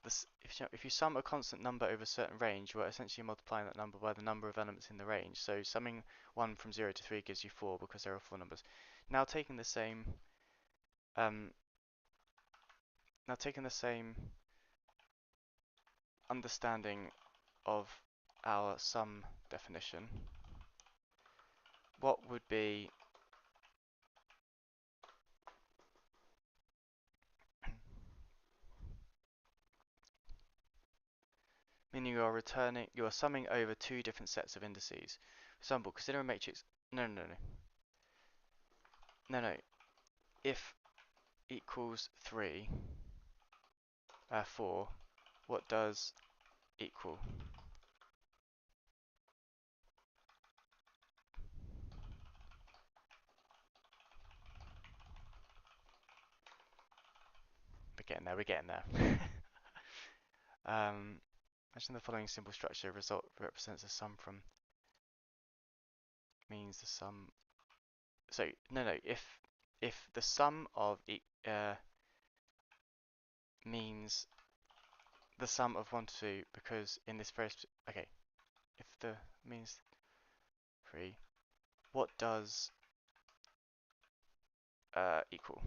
this, if you sum a constant number over a certain range, we're essentially multiplying that number by the number of elements in the range. So summing 1 from 0 to 3 gives you 4 because there are 4 numbers. Now taking the same, um, understanding of our sum definition, what would be meaning you are summing over two different sets of indices. For example, consider a matrix. No. If equals 3, 4, what does equal? We're getting there. Imagine the following simple structure. Result represents a sum from, means the sum. So, no, if the sum of means the sum of 1 to 2, because in this very, okay, if the means 3, what does equal?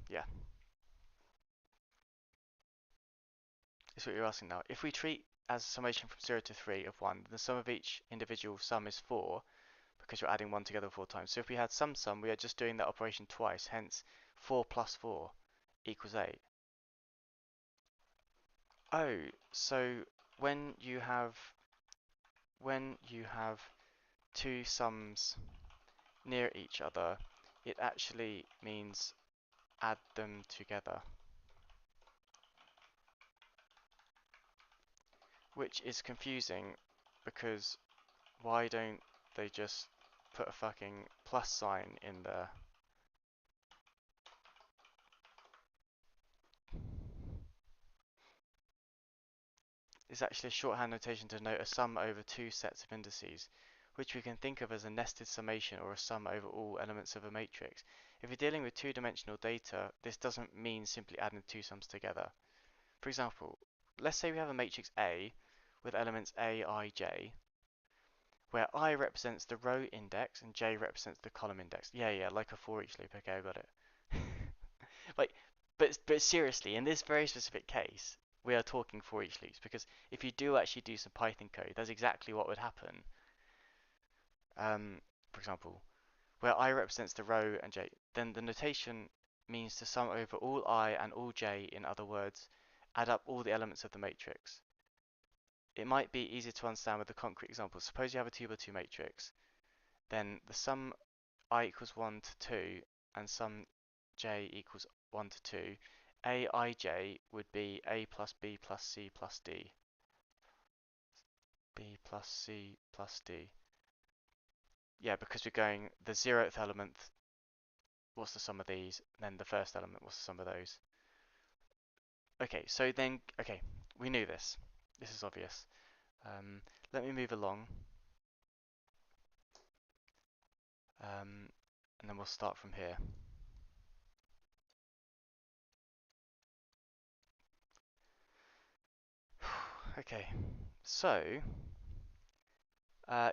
Yeah. Is what you're asking now. If we treat as a summation from 0 to 3 of 1, the sum of each individual sum is 4 because you're adding 1 together 4 times. So if we had sum, we are just doing that operation twice, hence 4 plus 4 equals 8. Oh, so when you have two sums near each other, it actually means add them together. Which is confusing because why don't they just put a fucking plus sign in there? It's actually a shorthand notation to denote a sum over two sets of indices, which we can think of as a nested summation or a sum over all elements of a matrix. If you're dealing with two-dimensional data, this doesn't mean simply adding two sums together. For example, let's say we have a matrix A with elements A, I, J, where I represents the row index and J represents the column index. Yeah, like a for each loop. Okay, I got it. Like, but seriously, in this very specific case, we are talking for each loops because if you do actually do some Python code, that's exactly what would happen. For example, where I represents the row and J, then the notation means to sum over all I and all J. In other words, add up all the elements of the matrix. It might be easier to understand with a concrete example. Suppose you have a 2 by 2 matrix, then the sum I equals 1 to 2 and sum J equals 1 to 2, Aij would be A plus B plus C plus D. B plus C plus D. Yeah, because we're going the 0th element, what's the sum of these? Then the first element, what's the sum of those? Okay, so then, okay, we knew this. This is obvious. Let me move along. And then we'll start from here. Okay, so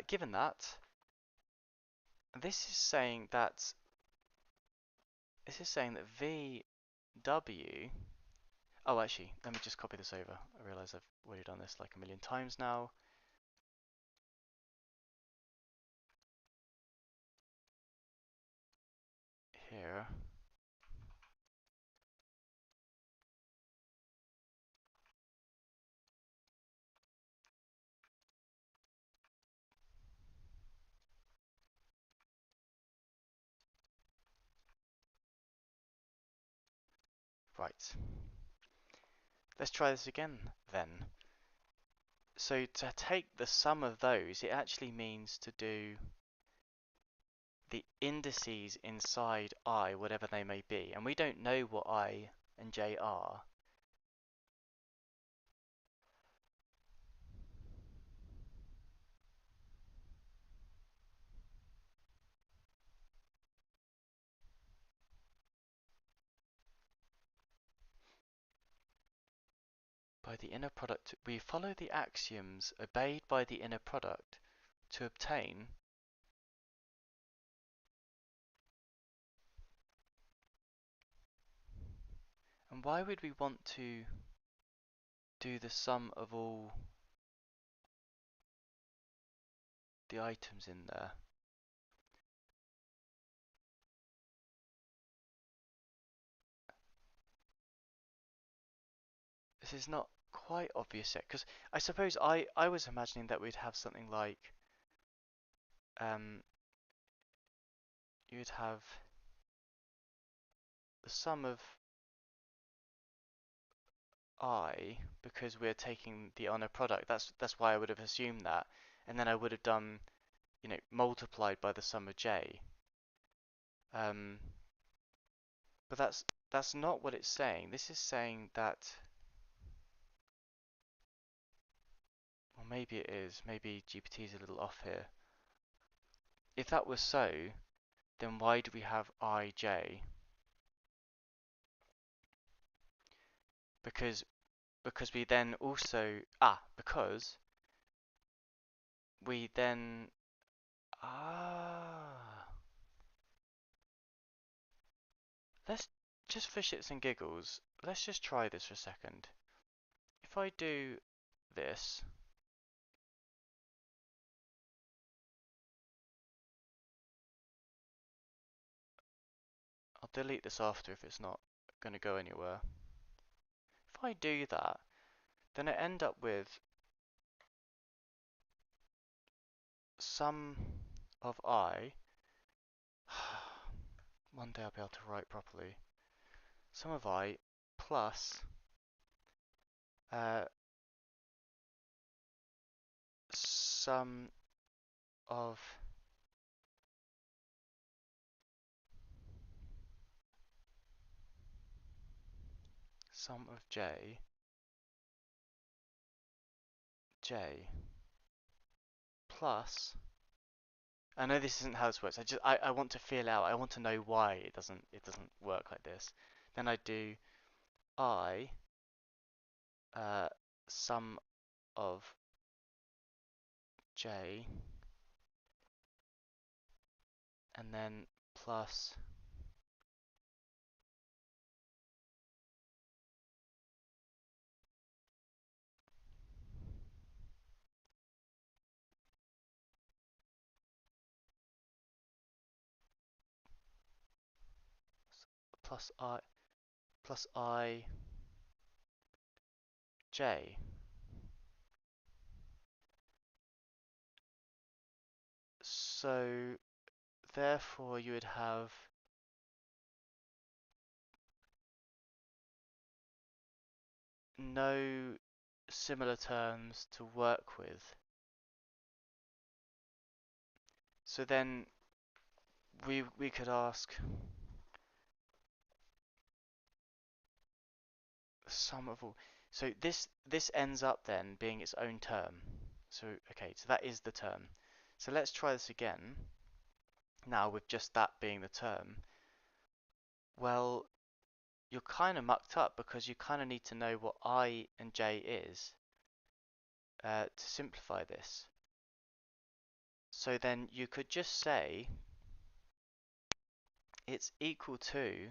given that, this is saying that VW. Oh, actually, let me just copy this over. I realize I've already done this like a million times now. Here. Right. Let's try this again then. So to take the sum of those, it actually means to do the indices inside I, whatever they may be. And we don't know what I and j are. By the inner product, we follow the axioms obeyed by the inner product to obtain and why would we want to do the sum of all the items in there? This is not quite obvious yet, because I suppose I was imagining that we'd have something like you'd have the sum of I because we're taking the honor product. That's why I would have assumed that, and then I would have done, multiplied by the sum of j. Um, but that's not what it's saying. This is saying that, or maybe it is. Maybe GPT is a little off here. If that was so, then why do we have ij? Because we then also because we then let's just for shits and giggles, let's just try this for a second. If I do this, I'll delete this after if it's not going to go anywhere. If I do that, then I end up with sum of I. One day I'll be able to write properly. Sum of I plus sum of j plus. I know this isn't how this works. I want to feel out. I want to know why it doesn't work like this. Then I do I sum of j and then plus plus I j. So therefore you would have no similar terms to work with. So then we could ask sum of all. So this ends up then being its own term. So okay, so that is the term. So let's try this again. Now with just that being the term. Well, you're kind of mucked up because you kind of need to know what I and j is to simplify this. So then you could just say it's equal to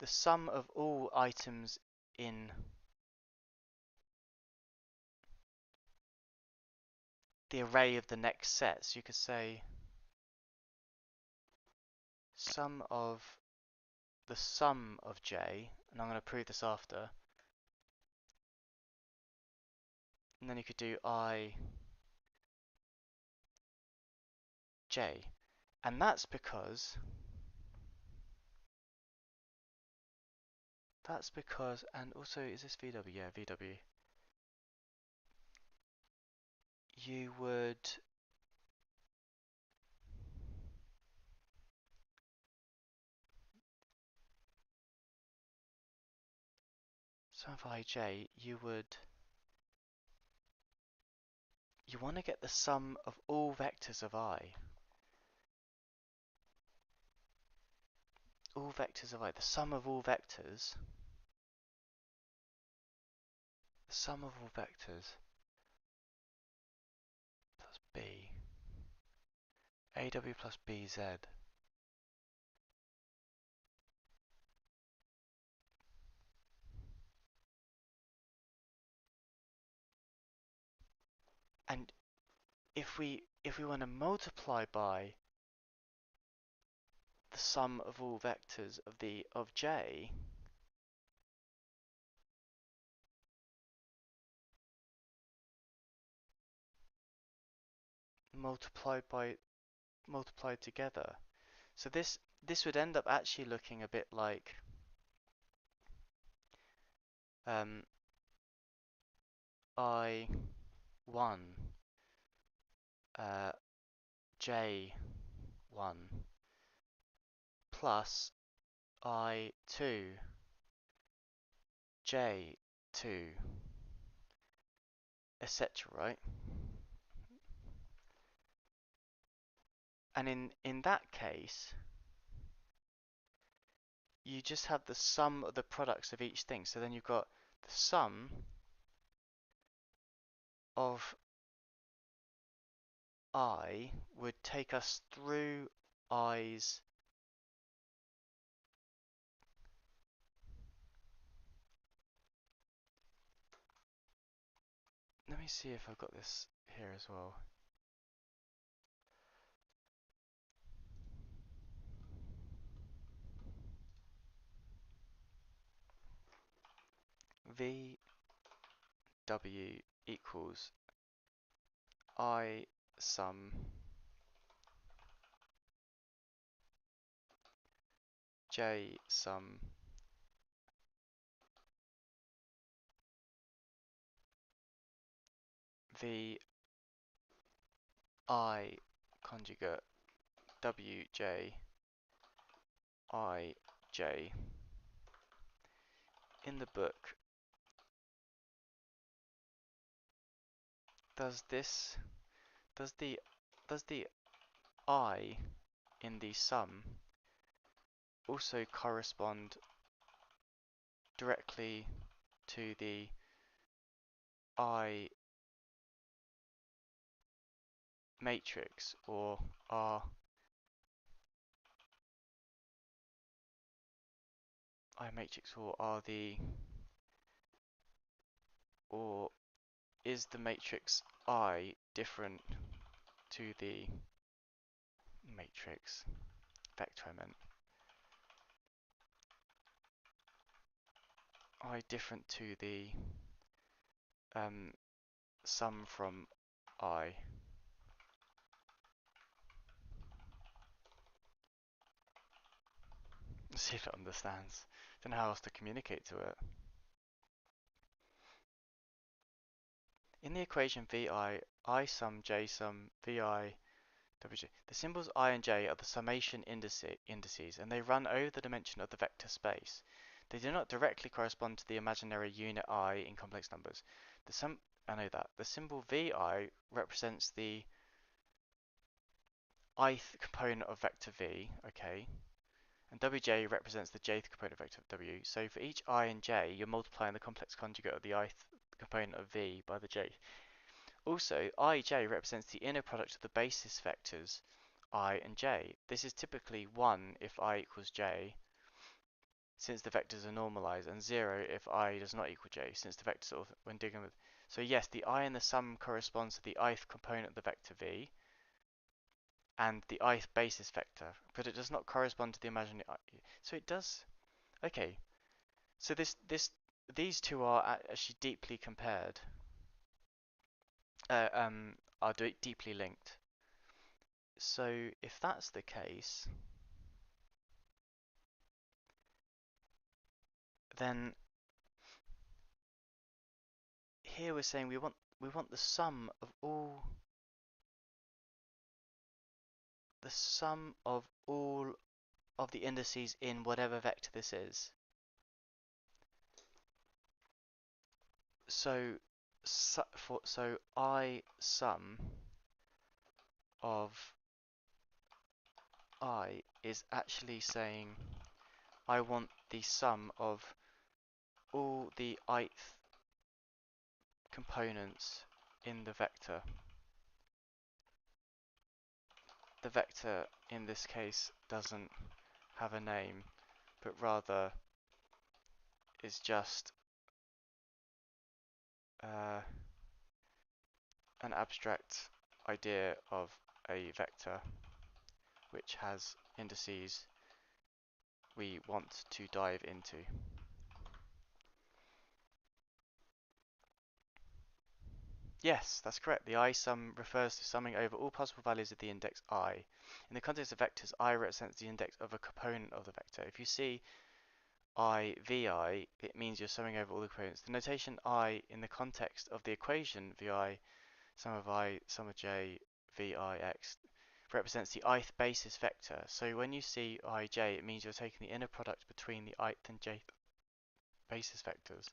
the sum of all items in the array of the next set. So you could say sum of the sum of j, and I'm going to prove this after. And then you could do I j. And that's because That's because, and also, is this VW? Yeah, VW. You would, sum of ij, you want to get the sum of all vectors of I. All vectors of I, the sum of all vectors. The sum of all vectors plus B. AW plus BZ. And if we want to multiply by the sum of all vectors of J, multiplied together. So this would end up actually looking a bit like I1 J1 plus I2 J2, etc., right? And in that case, you just have the sum of the products of each thing. So then you've got the sum of I would take us through I's. Let me see if I've got this here as well. VW equals I sum J sum V I conjugate WJ IJ. In the book, does the I in the sum also correspond directly to the I matrix, or are I matrix, or is the matrix I different to the matrix vector? I meant I different to the sum from I. Let's see if it understands. Don't know how else to communicate to it. In the equation VI, I sum J sum VI WJ. The symbols I and J are the summation indices, and they run over the dimension of the vector space. They do not directly correspond to the imaginary unit I in complex numbers. I know that. The symbol VI represents the ith component of vector V, okay, and WJ represents the jth component of vector W. So for each I and J, you're multiplying the complex conjugate of the ith component of V by the J. Also, IJ represents the inner product of the basis vectors I and J. This is typically 1 if I equals J, since the vectors are normalized, and 0 if I does not equal J, since the vectors are when dealing with. So yes, the I in the sum corresponds to the ith component of the vector V and the ith basis vector, but it does not correspond to the imaginary. So it does. Okay. So these two are actually deeply compared. Are deeply linked. So if that's the case, then here we're saying we want the sum of all of the indices in whatever vector this is. So I sum of I is actually saying I want the sum of all the ith components in the vector. The vector in this case doesn't have a name, but rather is just an abstract idea of a vector which has indices we want to dive into. Yes, that's correct. The I sum refers to summing over all possible values of the index I. In the context of vectors, I represents the index of a component of the vector. If you see I vi, it means you're summing over all the components. The notation I in the context of the equation vi, sum of j, vix, represents the ith basis vector. So when you see ij, it means you're taking the inner product between the ith and jth basis vectors.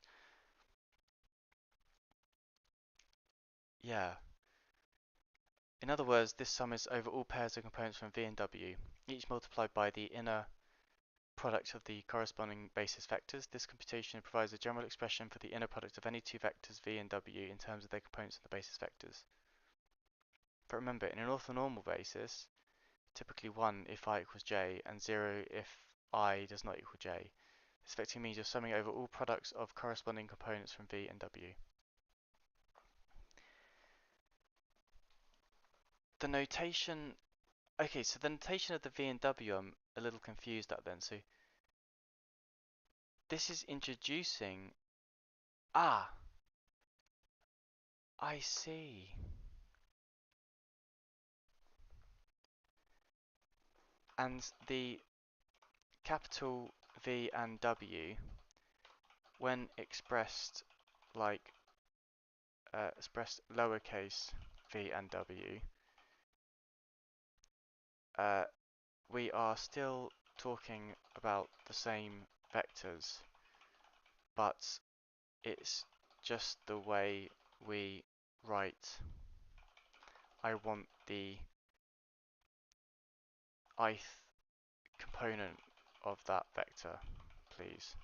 Yeah. In other words, this sum is over all pairs of components from V and W, each multiplied by the inner product of the corresponding basis vectors. This computation provides a general expression for the inner product of any two vectors V and W in terms of their components of the basis vectors. But remember, in an orthonormal basis, typically 1 if I equals j and 0 if I does not equal j. This vector means you're summing over all products of corresponding components from V and W. The notation, okay, so the notation of the V and W I'm a little confused at then. So this is introducing, I see. And the capital V and W, when expressed like expressed lowercase v and w, we are still talking about the same vectors, but it's just the way we write. I want the ith component of that vector, please.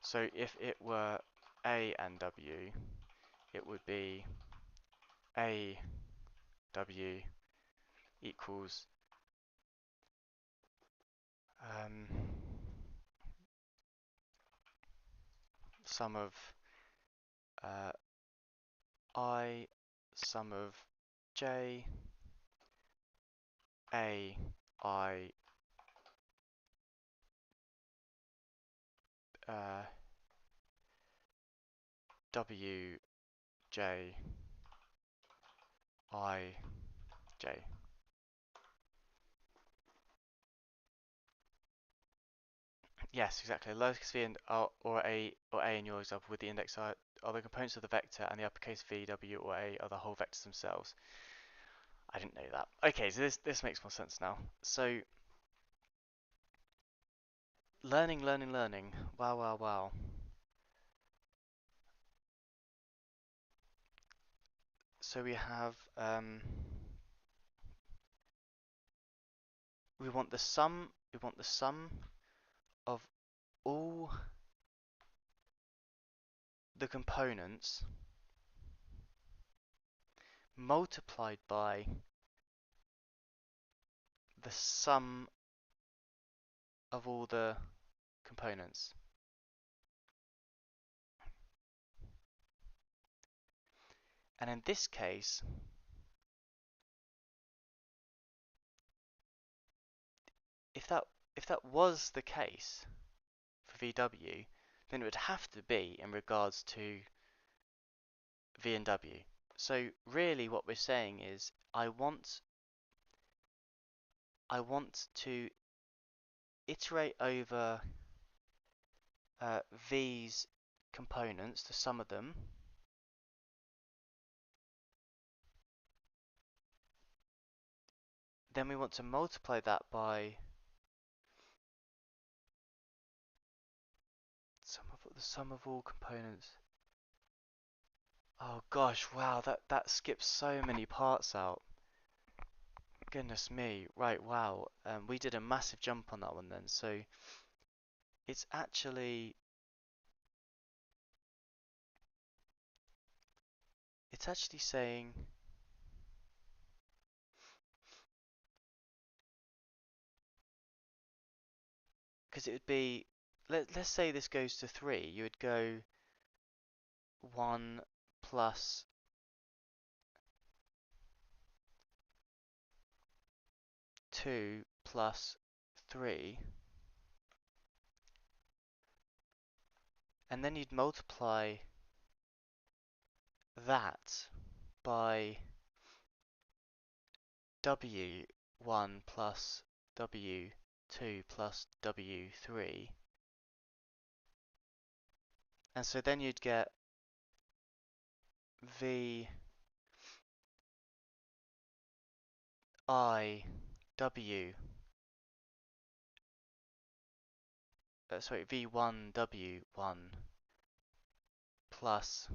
So if it were a and w, it would be a w equals sum of I sum of j a I w j I j. Yes, exactly. Lowercase v and or a in your example with the index are the components of the vector, and the uppercase v, w, or a are the whole vectors themselves. I didn't know that. Okay, so this makes more sense now. So learning. Wow, wow, wow. So we have we want the sum of all the components multiplied by the sum of all the components. And in this case, if that was the case for VW, then it would have to be in regards to V and W. So really what we're saying is I want to iterate over V's components, the sum of them, then we want to multiply that by the sum of all components. Oh gosh, wow, that skips so many parts out. Goodness me. Right, wow. We did a massive jump on that one then. So it's actually saying, because it would be, let's say this goes to 3, you would go 1 plus 2 plus 3, and then you'd multiply that by W1 plus W2 plus W3, and so then you'd get V I W sorry, V1W1 plus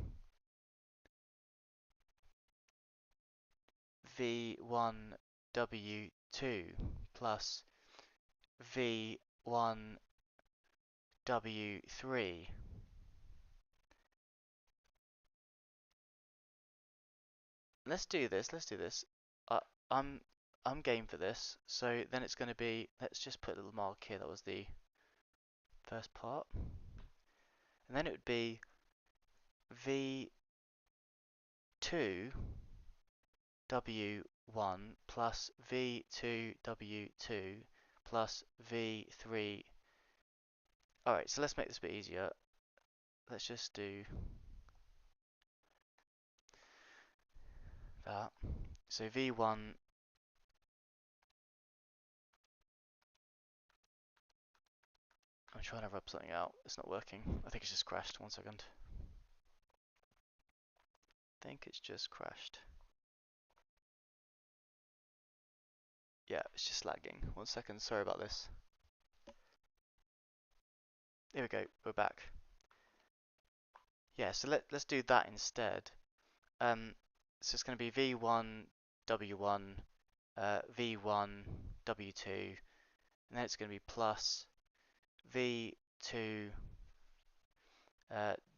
V1W2 plus V1W3. Let's do this. Let's do this. Uh, I'm I'm game for this. So then it's going to be, let's just put a little mark here. That was the first part. And then it would be V2W1 plus V2W2 plus V3. Alright, so let's make this a bit easier. Let's just do that. So V1, I'm trying to rub something out. It's not working. I think it's just crashed. 1 second. I think it's just crashed. Yeah, it's just lagging. 1 second. Sorry about this. Here we go. We're back. Yeah, so let's do that instead. So it's going to be V1 W1, V1 W2, and then it's going to be plus V2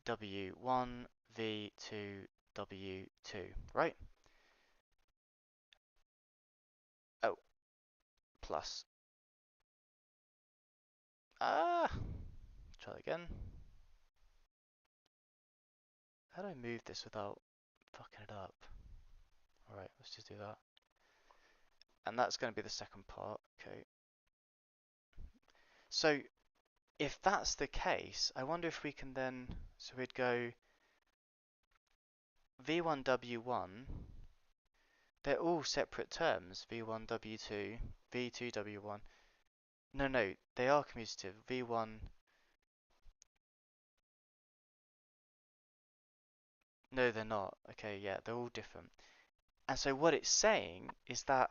W1 V2 W2, right? Oh, plus. Try that again. How do I move this without fucking it up? Alright, let's just do that. And that's going to be the second part, okay. So, if that's the case, I wonder if we can then, so we'd go V1W1, they're all separate terms, V1W2, V2W1. No, they are commutative. V1, no, they're not. Okay, yeah, they're all different. And so what it's saying is that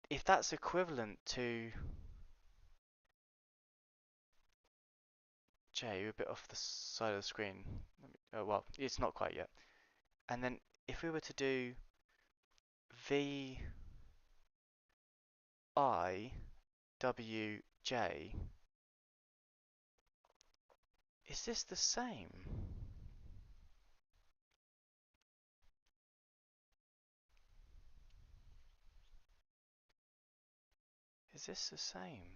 if that's equivalent to J, you're a bit off the side of the screen. Oh, well, it's not quite yet. And then if we were to do V I W J, is this the same? Is this the same?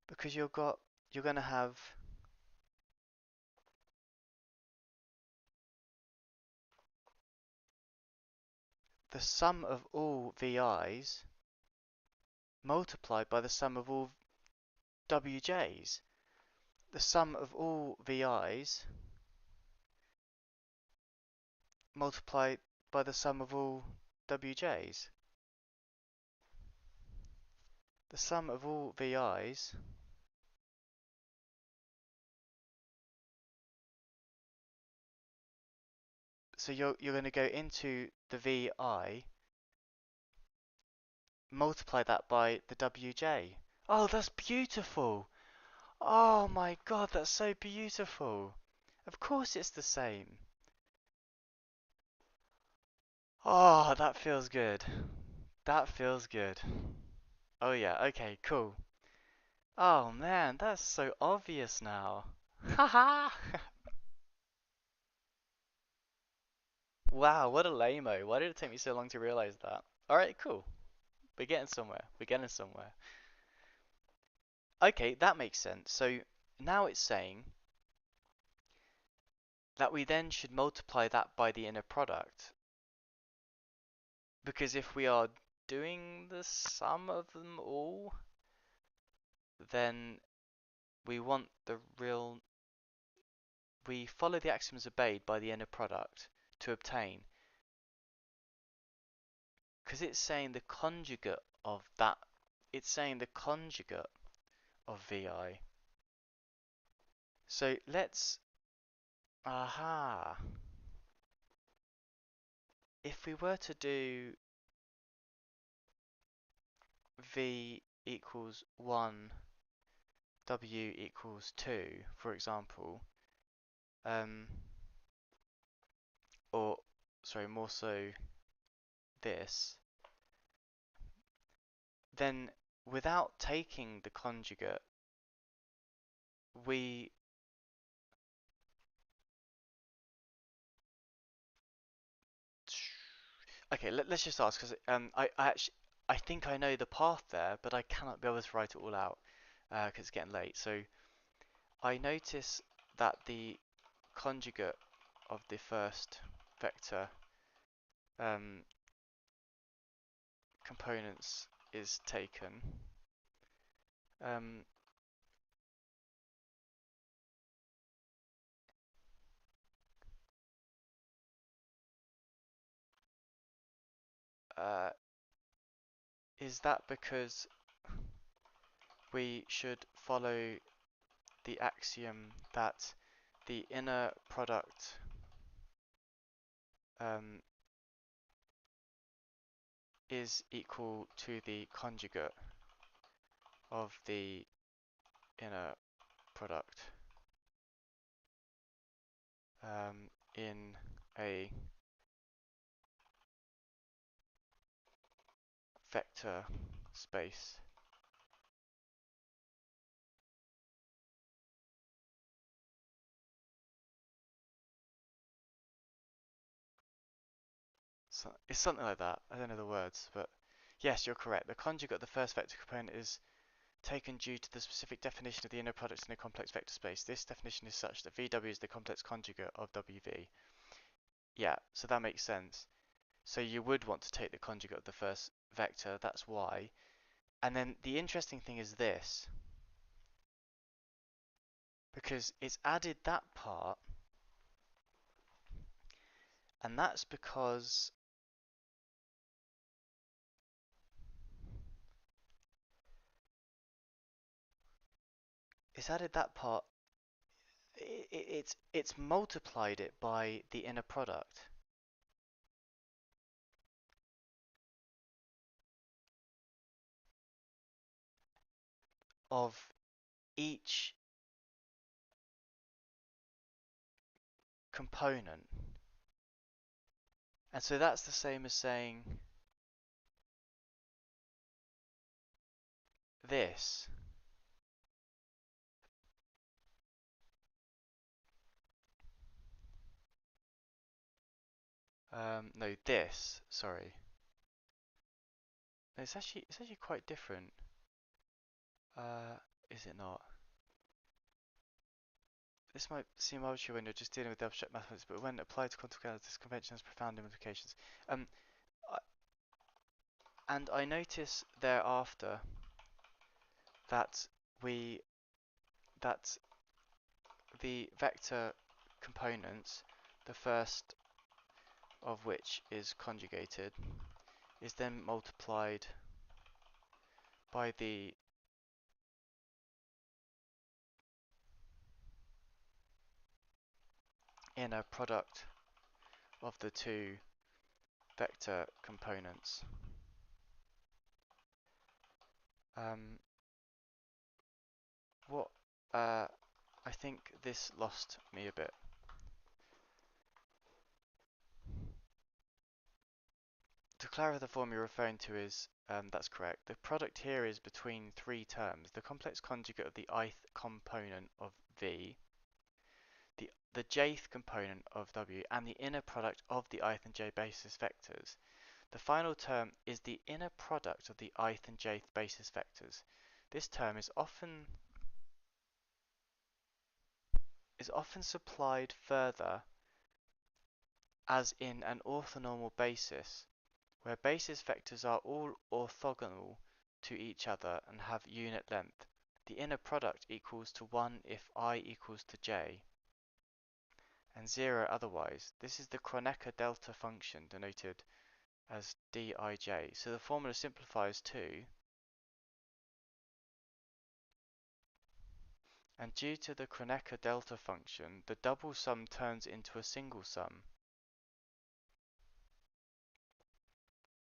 Because you're going to have the sum of all VI's multiplied by the sum of all WJ's. The sum of all VI's multiplied by the sum of all WJ's. the sum of all VI's. So you're going to go into the VI, multiply that by the WJ. Oh, that's beautiful. Oh my God, that's so beautiful. Of course it's the same. Oh, that feels good. That feels good. Oh yeah, okay, cool. Oh man, that's so obvious now. Haha! Wow, what a lame-o. Why did it take me so long to realize that? Alright, cool. We're getting somewhere. We're getting somewhere. Okay, that makes sense. So now it's saying that we then should multiply that by the inner product. Because if we are doing the sum of them all, then we want the real. We follow the axioms obeyed by the inner product to obtain. Because it's saying the conjugate of that. It's saying the conjugate of VI. So let's. Aha. If we were to do V equals 1, W equals 2, for example, um, or sorry, more so this, then without taking the conjugate, we okay. Let's just ask because I actually I think I know the path there, but I cannot be able to write it all out because it's getting late. So I notice that the conjugate of the first vector um, components is taken. Um, uh, is that because we should follow the axiom that the inner product um, is equal to the conjugate of the inner product in a vector space. So it's something like that. I don't know the words, but yes, you're correct. The conjugate of the first vector component is taken due to the specific definition of the inner product in a complex vector space. This definition is such that VW is the complex conjugate of WV. Yeah, so that makes sense. So you would want to take the conjugate of the first vector, that's why. And then the interesting thing is this, because it's added that part, and that's because it's added that part, it's multiplied it by the inner product of each component. And so that's the same as saying this. No, this, sorry. No, it's actually quite different. Is it not? This might seem arbitrary when you're just dealing with abstract mathematics, but when applied to quantum mechanics, this convention has profound implications. Um, and I notice thereafter that we that the vector components, the first of which is conjugated, is then multiplied by the inner product of the two vector components. Um, what I think this lost me a bit. To clarify, the form you're referring to is, that's correct. The product here is between three terms. The complex conjugate of the ith component of V, the jth component of W, and the inner product of the ith and j basis vectors. The final term is the inner product of the ith and jth basis vectors. This term is often supplied further as in an orthonormal basis, where basis vectors are all orthogonal to each other and have unit length. The inner product equals to 1 if I equals to j, and 0 otherwise. This is the Kronecker delta function, denoted as dij. So the formula simplifies to, and due to the Kronecker delta function, the double sum turns into a single sum.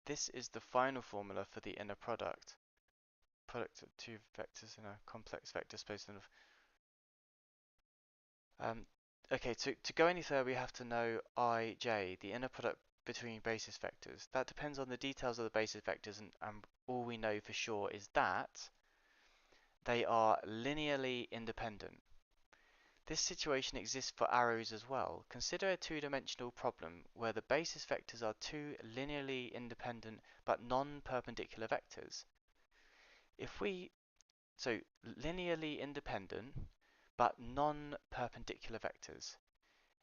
This is the final formula for the inner product of two vectors in a complex vector space. Um, okay, to go any further, we have to know ij, the inner product between basis vectors. That depends on the details of the basis vectors, and all we know for sure is that they are linearly independent. This situation exists for arrows as well. Consider a two-dimensional problem where the basis vectors are two linearly independent but non-perpendicular vectors. So linearly independent but non-perpendicular vectors.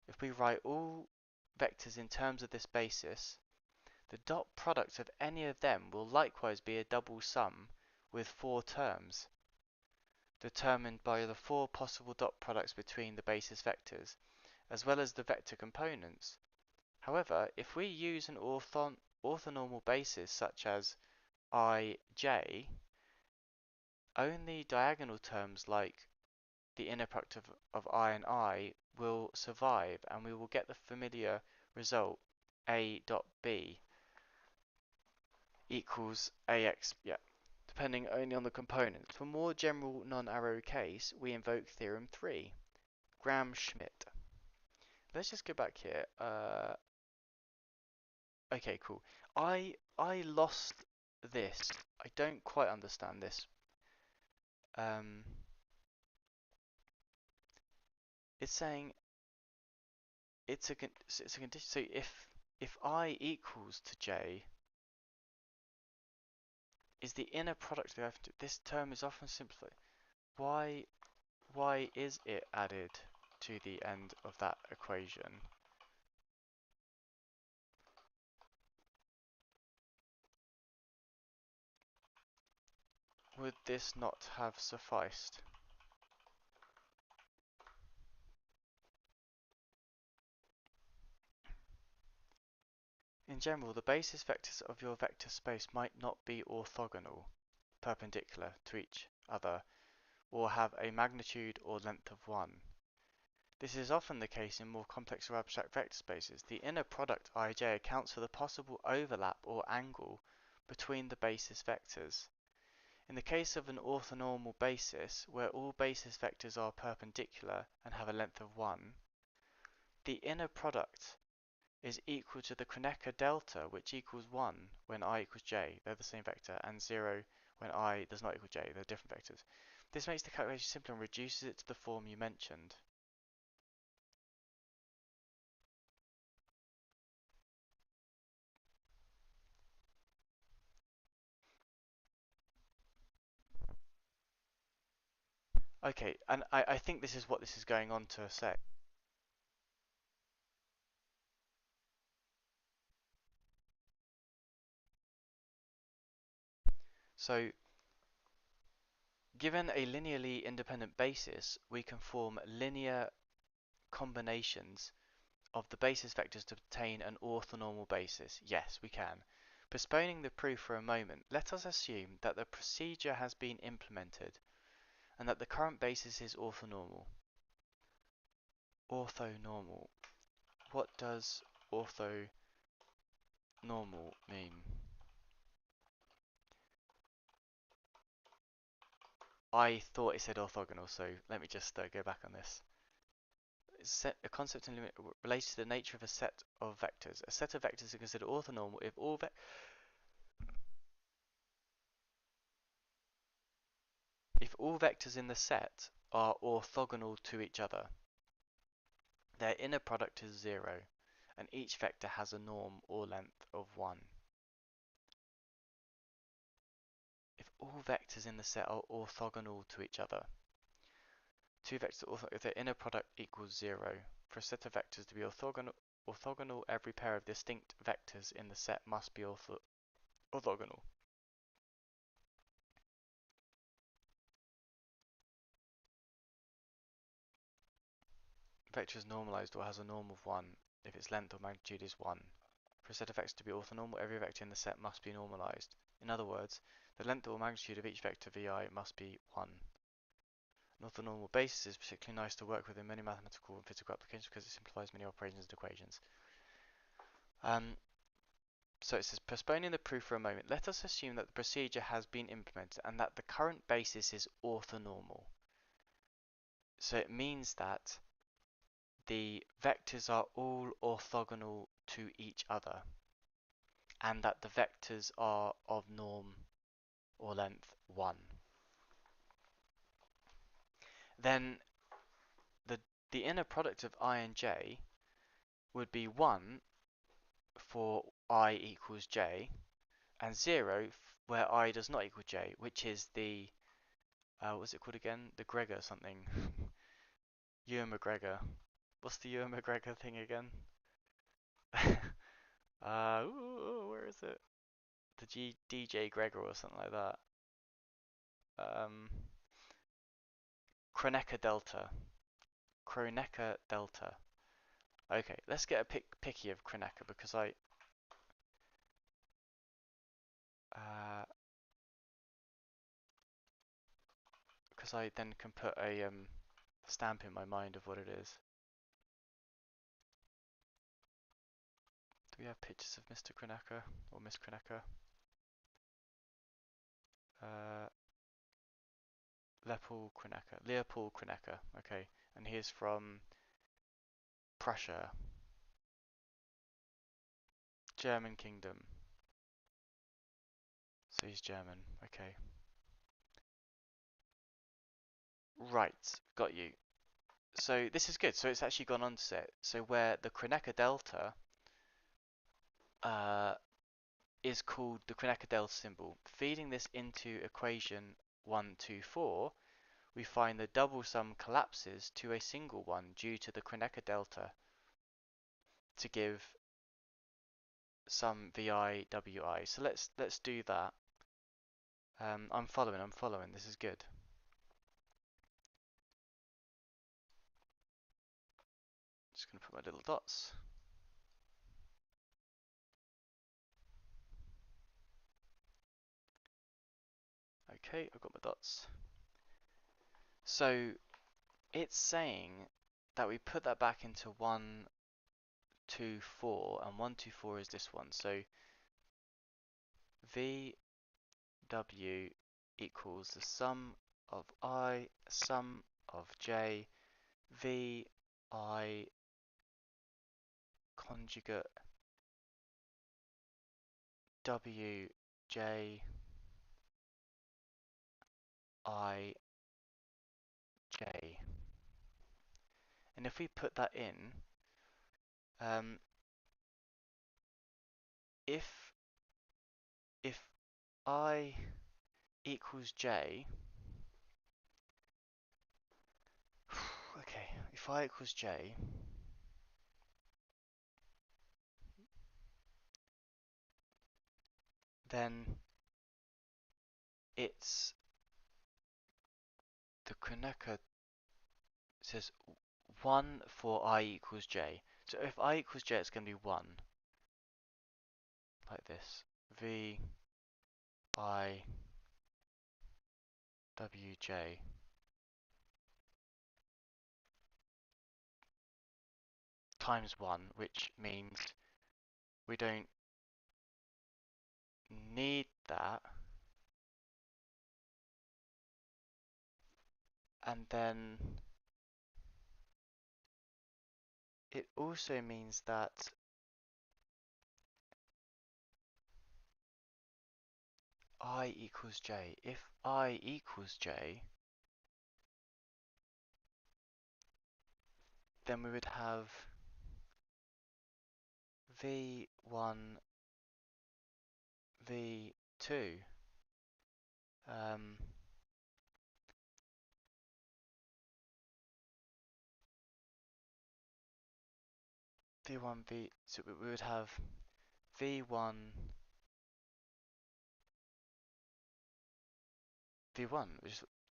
If we write all vectors in terms of this basis, the dot product of any of them will likewise be a double sum with four terms, determined by the four possible dot products between the basis vectors, as well as the vector components. However, if we use an orthonormal basis such as ij, only diagonal terms like the inner product of I and I will survive, and we will get the familiar result a dot b equals ax, depending only on the components. For more general non-arrow case, we invoke theorem 3, Gram-Schmidt. Let's just go back here. Okay, cool. I lost this. I don't quite understand this. It's saying it's a condition. So if I equals to j is the inner product of this term is often simplified. Why is it added to the end of that equation? Would this not have sufficed? In general, the basis vectors of your vector space might not be orthogonal, perpendicular to each other, or have a magnitude or length of 1. This is often the case in more complex or abstract vector spaces. The inner product ij accounts for the possible overlap or angle between the basis vectors. In the case of an orthonormal basis, where all basis vectors are perpendicular and have a length of 1, the inner product is equal to the Kronecker delta, which equals 1 when I equals j, they're the same vector, and 0 when I does not equal j, they're different vectors. This makes the calculation simpler and reduces it to the form you mentioned. Okay, and I think this is what this is going on to say. So, given a linearly independent basis, we can form linear combinations of the basis vectors to obtain an orthonormal basis. Yes, we can. Postponing the proof for a moment, let us assume that the procedure has been implemented and that the current basis is orthonormal. Orthonormal. What does orthonormal mean? I thought it said orthogonal, so let me just go back on this. A concept and limit related to the nature of a set of vectors. A set of vectors is considered orthonormal if all vectors in the set are orthogonal to each other. Their inner product is 0, and each vector has a norm or length of 1. If all vectors in the set are orthogonal to each other, two vectors if their inner product equals 0. For a set of vectors to be orthogonal, every pair of distinct vectors in the set must be orthogonal. Vector is normalized or has a norm of 1 if its length or magnitude is 1. For a set of vectors to be orthonormal, every vector in the set must be normalized. In other words, the length or magnitude of each vector vi must be 1. An orthonormal basis is particularly nice to work with in many mathematical and physical applications because it simplifies many operations and equations. So it says, postponing the proof for a moment, let us assume that the procedure has been implemented and that the current basis is orthonormal. So it means that the vectors are all orthogonal to each other and that the vectors are of norm or length 1. Then the inner product of I and j would be 1 for I equals j and 0 where I does not equal j, which is the what's it called again? The Gregor something. Ewan McGregor. What's the Ewan McGregor thing again? Where is it? The DJ Gregor or something like that. Kronecker Delta. Kronecker Delta. Okay, let's get a picky of Kronecker because I then can put a stamp in my mind of what it is. Do we have pictures of Mr. Kronecker or Miss Kronecker? Leopold Kronecker. Okay, and he is from Prussia, German Kingdom. So he's German. Okay. Right, got you. So this is good. So it's actually gone on to say so where the Kronecker delta is called the Kronecker delta symbol. Feeding this into equation 124, we find the double sum collapses to a single one due to the Kronecker delta to give some vi wi. So let's do that. I'm following. This is good. Just gonna put my little dots. Okay, I've got my dots. So it's saying that we put that back into 1, 2, 4, and 1, 2, 4 is this one. So VW equals the sum of I, sum of J, VI conjugate WJ I J. And if we put that in, if I equals J, okay, if I equals J, then it's the Kronecker says 1 for I equals J. So if I equals J, it's going to be 1, like this. V I W J times 1, which means we don't need that. And then it also means that I equals j. If I equals j, then we would have v1, v2. Um, v1, so we would have v1, v1.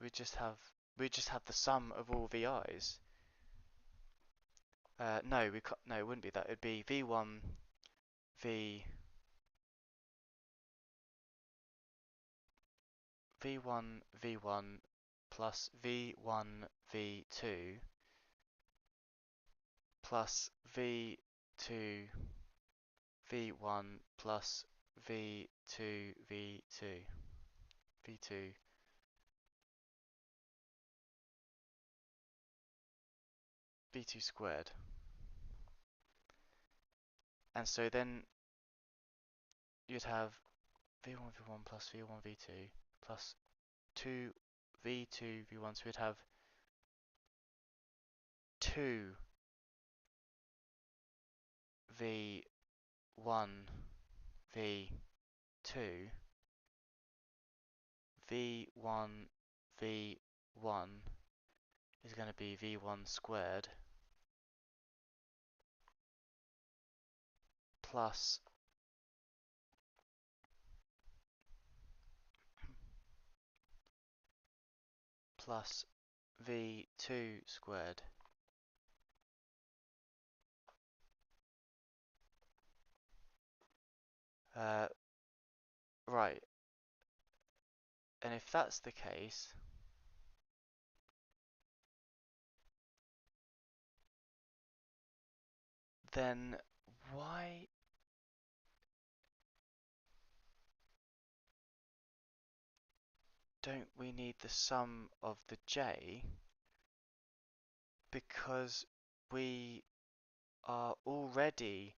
We just have we just have the sum of all vi's. No, we can't. No, it wouldn't be that. It'd be v1, v v1, v1 plus v1, v2 plus v2, v1 plus v2, v2, v2, v2 squared. And so then you'd have v1, v1 plus v1, v2 plus 2 v2, v1. So we'd have 2 v1, v2, v1, v1 is going to be v1 squared plus v2 squared. Right, and if that's the case, then why don't we need the sum of the j? Because we are already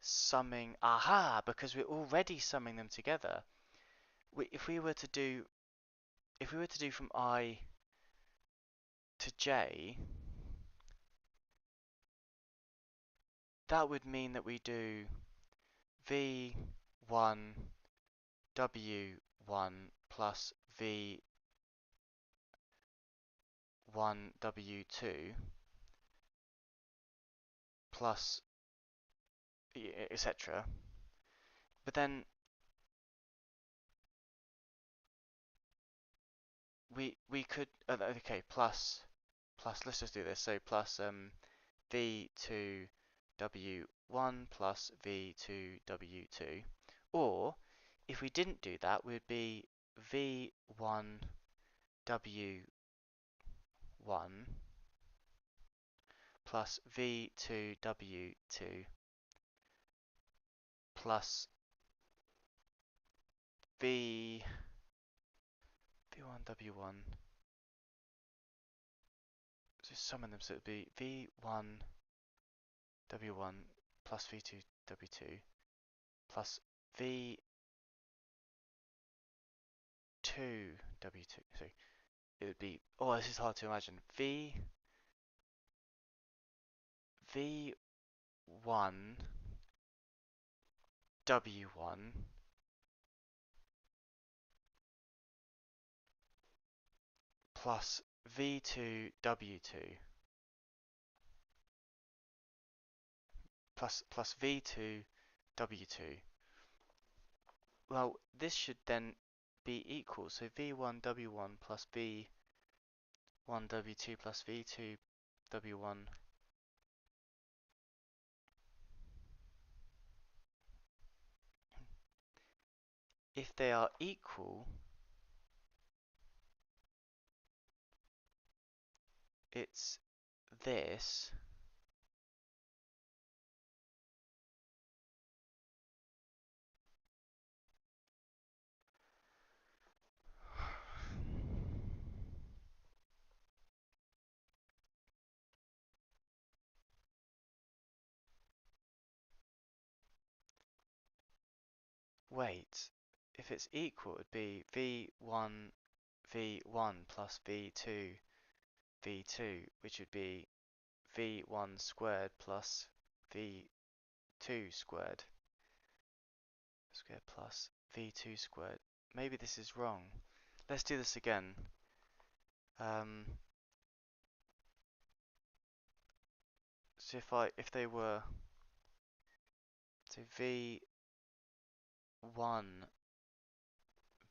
summing, because we're already summing them together. If we were to do from I to j, that would mean that we do v1 w1 plus v1 w2 plus etc. But then we could okay, plus let's just do this. So plus v2 w1 plus v2 w2, or if we didn't do that, we'd be v1 w1 plus v2 w2 plus v v1 w1. Just summon them, so it'd be v1 w1 plus v2 w2 plus v2 w2. So it would be, oh, this is hard to imagine. v1 w1 plus v2 w2 plus v2 w2. Well, this should then be equal. So v1 w1 plus v1 w2 plus v2 w1 if they are equal, it's this. Wait, if it's equal, it'd be v1 v1 plus v2 v2, which would be v1 squared plus v2 squared plus v2 squared. Maybe this is wrong. Let's do this again. Um, so if they were so v1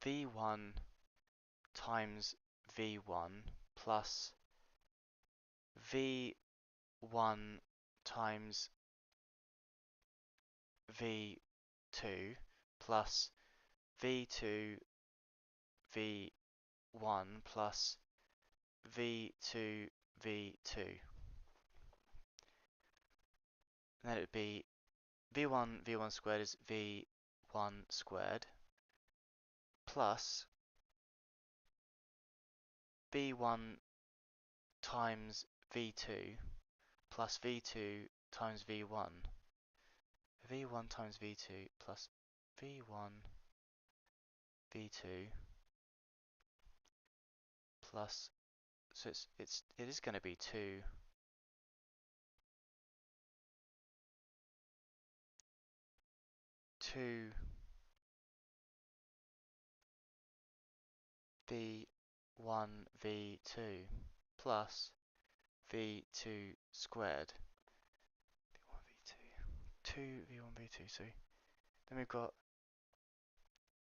v1 times v1 plus v1 times v2 plus v2 v1 plus v2 v2. And then it would be v1 squared is v1 squared plus v1 times v2 plus v2 times v1. v1 times v2 plus v1 v2 plus, so it is going to be 2 v1 v2 plus v2 squared v1 v2 2 v1 v2. So then we've got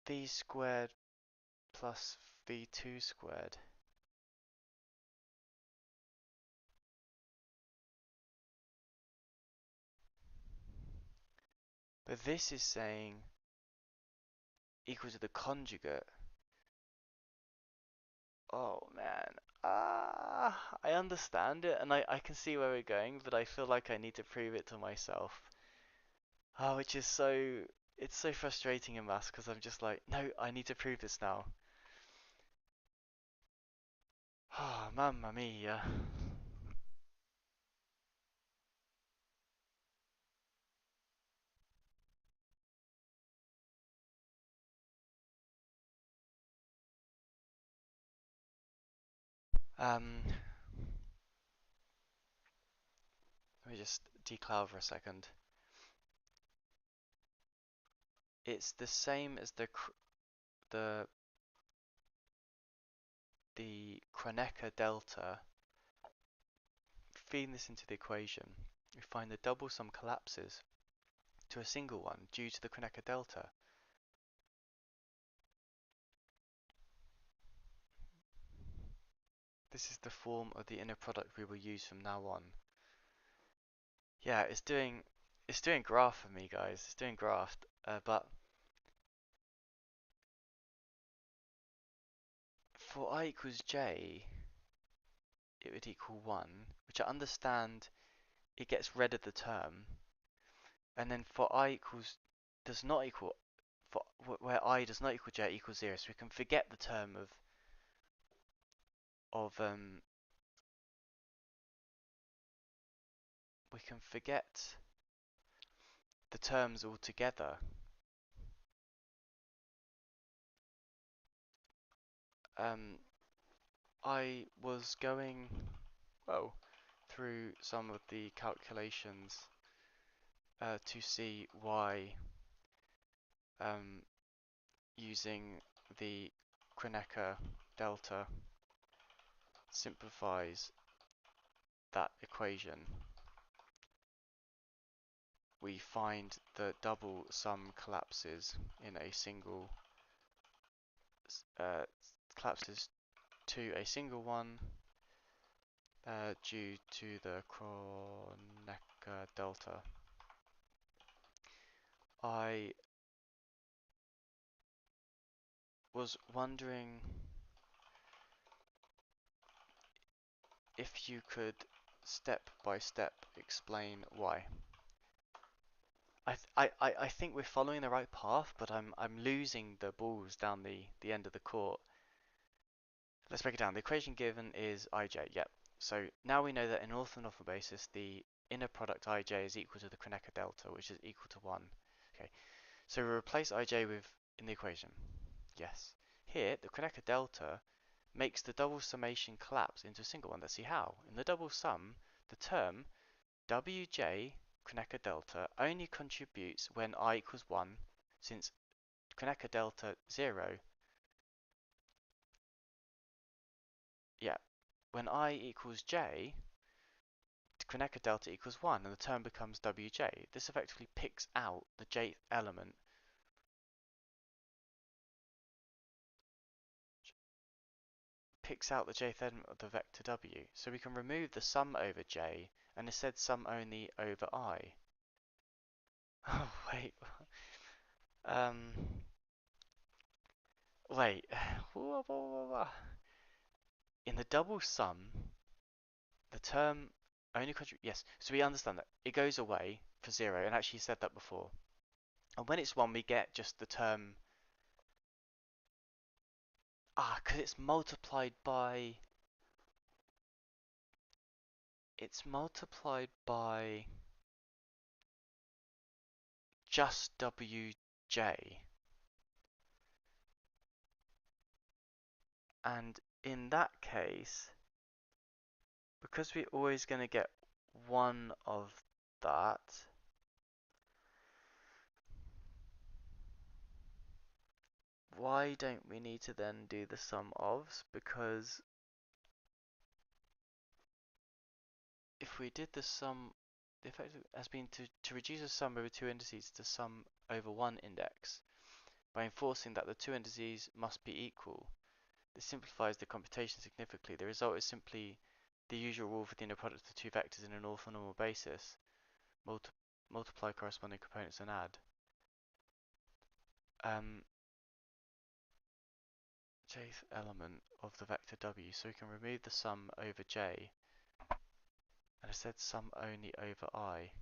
v squared plus v2 squared. But this is saying equal to the conjugate. Oh man. I understand it and I can see where we're going, but I feel like I need to prove it to myself. Which is it's so frustrating in maths because I'm just like, no, I need to prove this now. Mamma mia. Let me just decloud for a second. It's the same as the Kronecker delta. Feeding this into the equation, we find the double sum collapses to a single one due to the Kronecker delta. This is the form of the inner product we will use from now on. Yeah, it's doing graph for me, guys. It's doing graph, but for I equals j, it would equal 1, which I understand it gets rid of the term. And then for I equals does not equal, for where I does not equal j equals 0, so we can forget the term of we can forget the terms altogether. I was going, well, through some of the calculations to see why using the Kronecker delta simplifies that equation. We find the double sum collapses in a single collapses to a single one due to the Kronecker delta. I was wondering if you could step by step explain why. I think we're following the right path, but I'm losing the balls down the end of the court. Let's break it down. The equation given is ij. Yep. So now we know that in an orthonormal basis, the inner product ij is equal to the Kronecker delta, which is equal to 1. Okay. So we replace ij with in the equation. Yes. Here, the Kronecker delta makes the double summation collapse into a single one. Let's see how. In the double sum, the term wj Kronecker delta only contributes when I equals 1, since Kronecker delta 0, yeah, when I equals j, Kronecker delta equals 1, and the term becomes wj. This effectively picks out the jth element, of the vector w. So we can remove the sum over j, and instead sum only over I. Oh, wait. Um, wait. In the double sum, the term only contributes. Yes, so we understand that it goes away for 0, and actually said that before. And when it's 1, we get just the term. Because it's multiplied by. It's multiplied by just wj. And in that case, because we're always going to get one of that, why don't we need to then do the sum ofs? Because if we did the sum, the effect has been to reduce the sum over two indices to sum over one index by enforcing that the two indices must be equal. This simplifies the computation significantly. The result is simply the usual rule for the inner product of two vectors in an orthonormal basis. Multiply corresponding components and add. Jth element of the vector w, so we can remove the sum over j and instead sum only over I.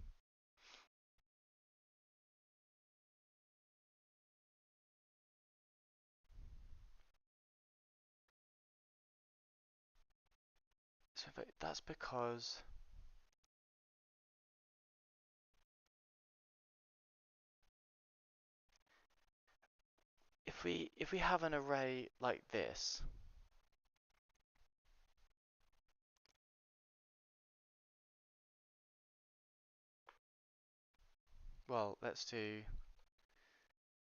So that's because if we have an array like this, well, let's do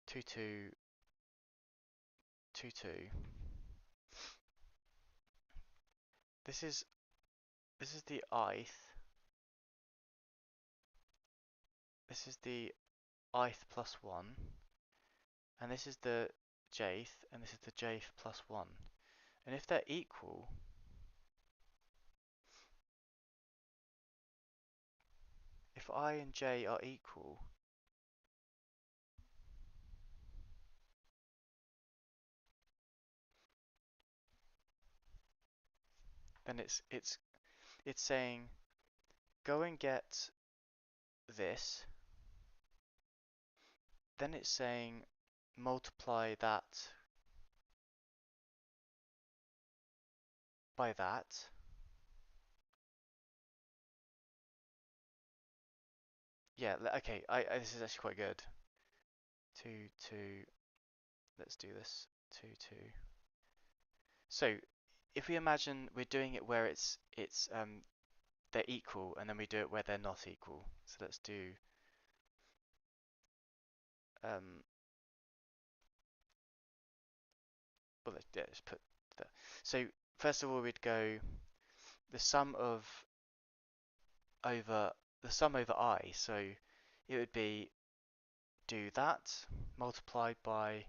2 2 2 2. This is the ith. This is the ith plus 1, and this is the jth, and this is the jth plus 1. And if they're equal, if I and j are equal, then it's saying go and get this. Then it's saying multiply that by that. Yeah, okay, this is actually quite good. 2 2, let's do this. 2 2. So if we imagine we're doing it where it's they're equal, and then we do it where they're not equal. So let's do um well, let's put that. So first of all, we'd go the sum of over I. So it would be do that multiplied by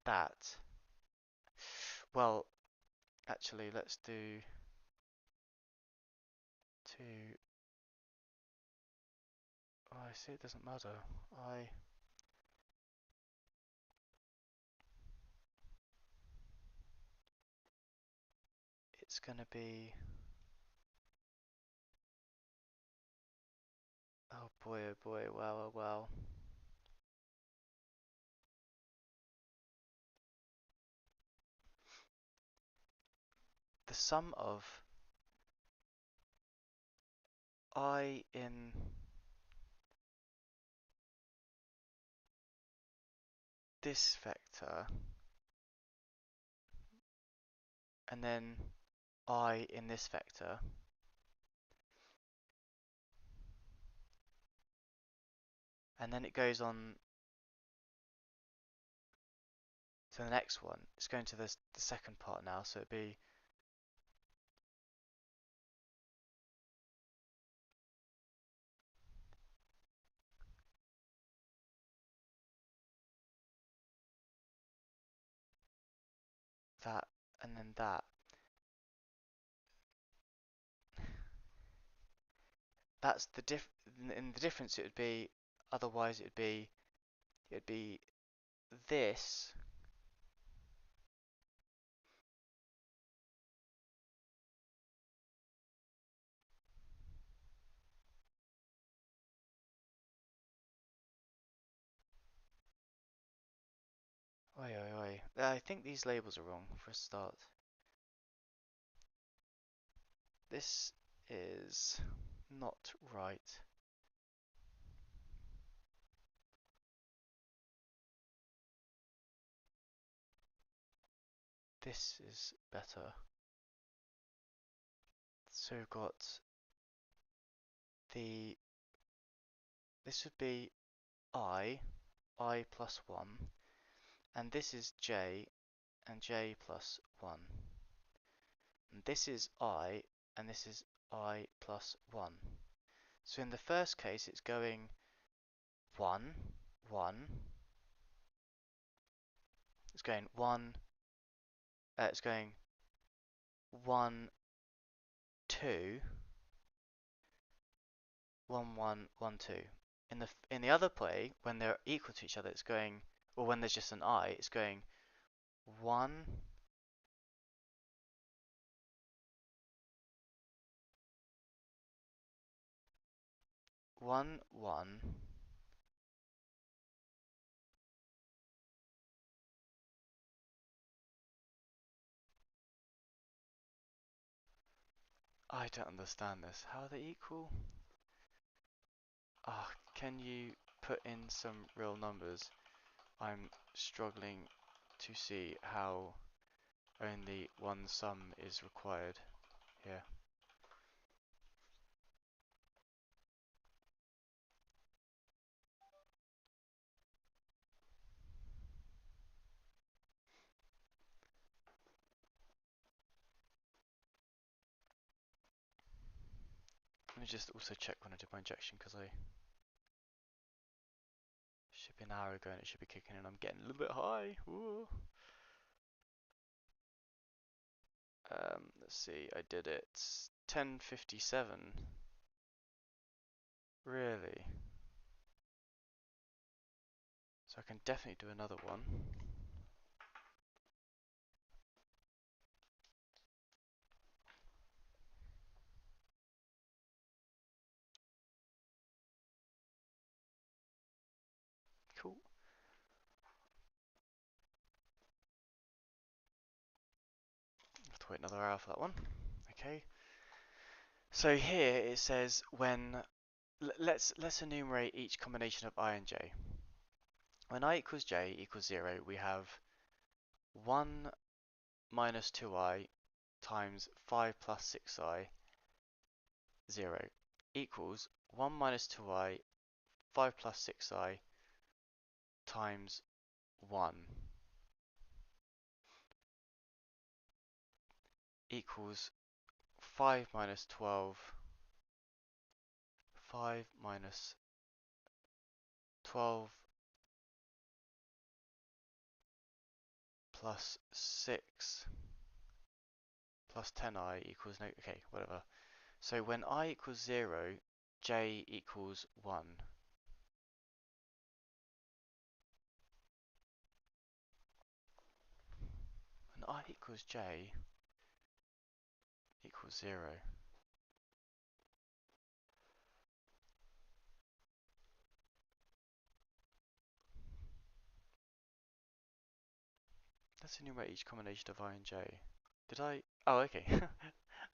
that. Well, actually, let's do 2 I see it doesn't matter. I it's gonna be oh boy, wow, oh, wow. The sum of I in this vector and then I in this vector, and then it goes on to the next one. It's going to the second part now, so it'd be that and then that. That's the in the difference it would be, otherwise it'd be this. Oi, oi, oi. I think these labels are wrong for a start. This is not right. This is better. So we've got the, this would be I plus 1, and this is j, and j plus 1. And this is I, and this is I plus 1. So in the first case, it's going 1, 1. It's going 1, it's going 1, 2, 1, 1, 1, 2. In the other play, when they're equal to each other, it's going, or when there's just an I, it's going 1, 1, 1. I don't understand this. How are they equal? Ah, can you put in some real numbers? I'm struggling to see how only one sum is required here. Let me just also check when I did my injection, because I should be an hour ago and it should be kicking in. I'm getting a little bit high. Ooh. Let's see, I did it 10:57. Really? So I can definitely do another one. Cool. Have to wait another hour for that one. Okay. So here it says when let's enumerate each combination of I and j. When I equals j equals 0, we have 1 minus 2i times 5 plus 6i 0 equals 1 minus 2i 5 plus 6i times 1 equals 5 minus 12, 5 minus 12 plus 6 plus 10i equals no, okay, whatever. So when I equals 0, j equals 1. I equals j equals 0. Let's enumerate each combination of I and j. Did I? Oh, okay.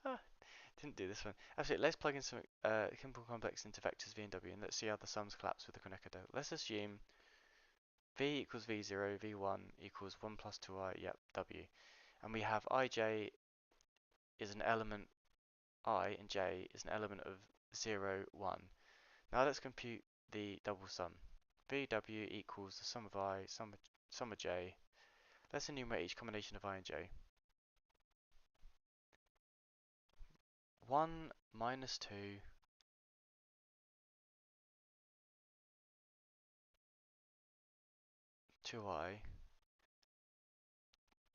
Ah, didn't do this one. Actually, let's plug in some chemical complex into vectors v and w, and let's see how the sums collapse with the Kronecker delta. Let's assume v equals v0, v1 equals 1 plus 2i, yep, w. And we have ij is an element, I and j is an element of 0, 1. Now let's compute the double sum. vw equals the sum of I, sum of j. Let's enumerate each combination of I and j. 1 minus 2 2i,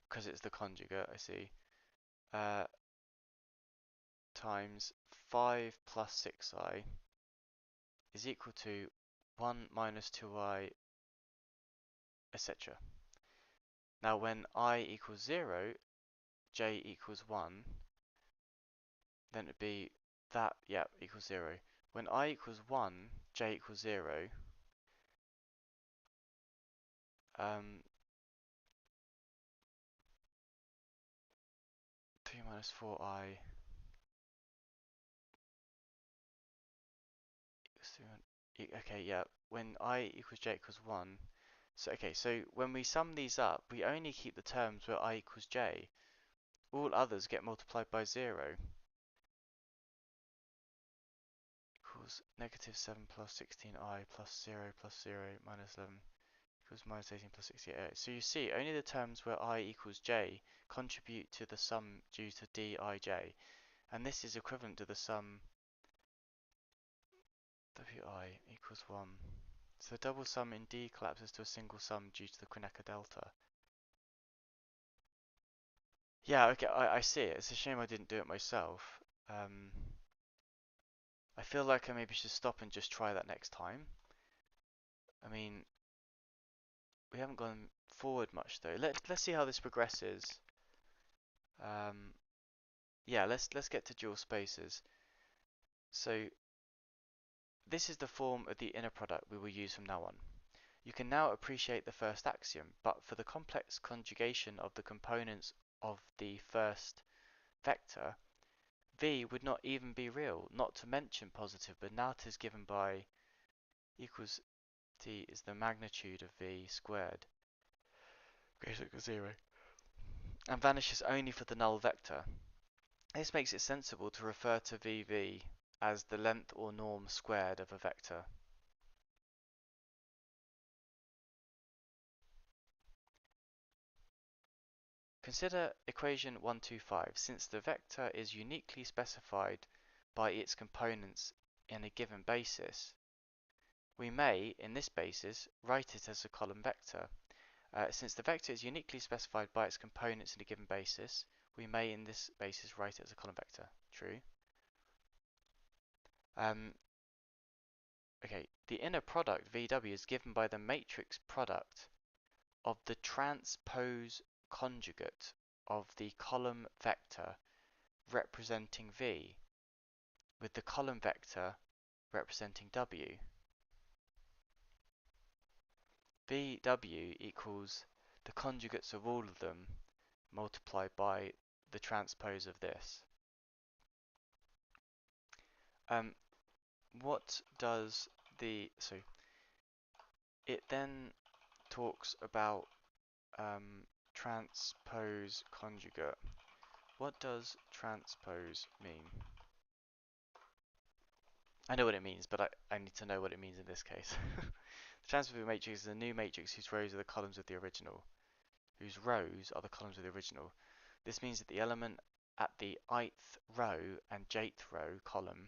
because it's the conjugate, I see, uh, times 5 plus 6i is equal to 1 minus 2i, etc. Now when I equals 0, j equals 1, then it'd be that, yeah, equals 0. When I equals 1, j equals 0, 3 minus 4i okay, yeah, when I equals j equals 1, so okay, so when we sum these up, we only keep the terms where I equals j. All others get multiplied by 0. Equals negative 7 plus 16i plus 0 plus 0 minus 11 equals minus 18 plus 68. So you see, only the terms where I equals j contribute to the sum due to dij, and this is equivalent to the sum wi equals 1. So the double sum in D collapses to a single sum due to the Kronecker delta. Yeah, okay, I see it. It's a shame I didn't do it myself. I feel like I maybe should stop and just try that next time. I mean, we haven't gone forward much though. Let's see how this progresses. Um, yeah, let's get to dual spaces. So this is the form of the inner product we will use from now on. You can now appreciate the first axiom, but for the complex conjugation of the components of the first vector, v would not even be real, not to mention positive, but now it is given by equals t is the magnitude of v squared greater than 0 and vanishes only for the null vector. This makes it sensible to refer to vv as the length or norm squared of a vector. Consider equation 125. Since the vector is uniquely specified by its components in a given basis, we may, in this basis, write it as a column vector. Since the vector is uniquely specified by its components in a given basis, we may, in this basis, write it as a column vector. True. Okay, the inner product VW is given by the matrix product of the transpose conjugate of the column vector representing V with the column vector representing W. VW equals the conjugates of all of them multiplied by the transpose of this. What does so it then talks about transpose conjugate. What does transpose mean? I know what it means, but I need to know what it means in this case. The transpose matrix is a new matrix whose rows are the columns of the original. Whose rows are the columns of the original. This means that the element at the ith row and jth row column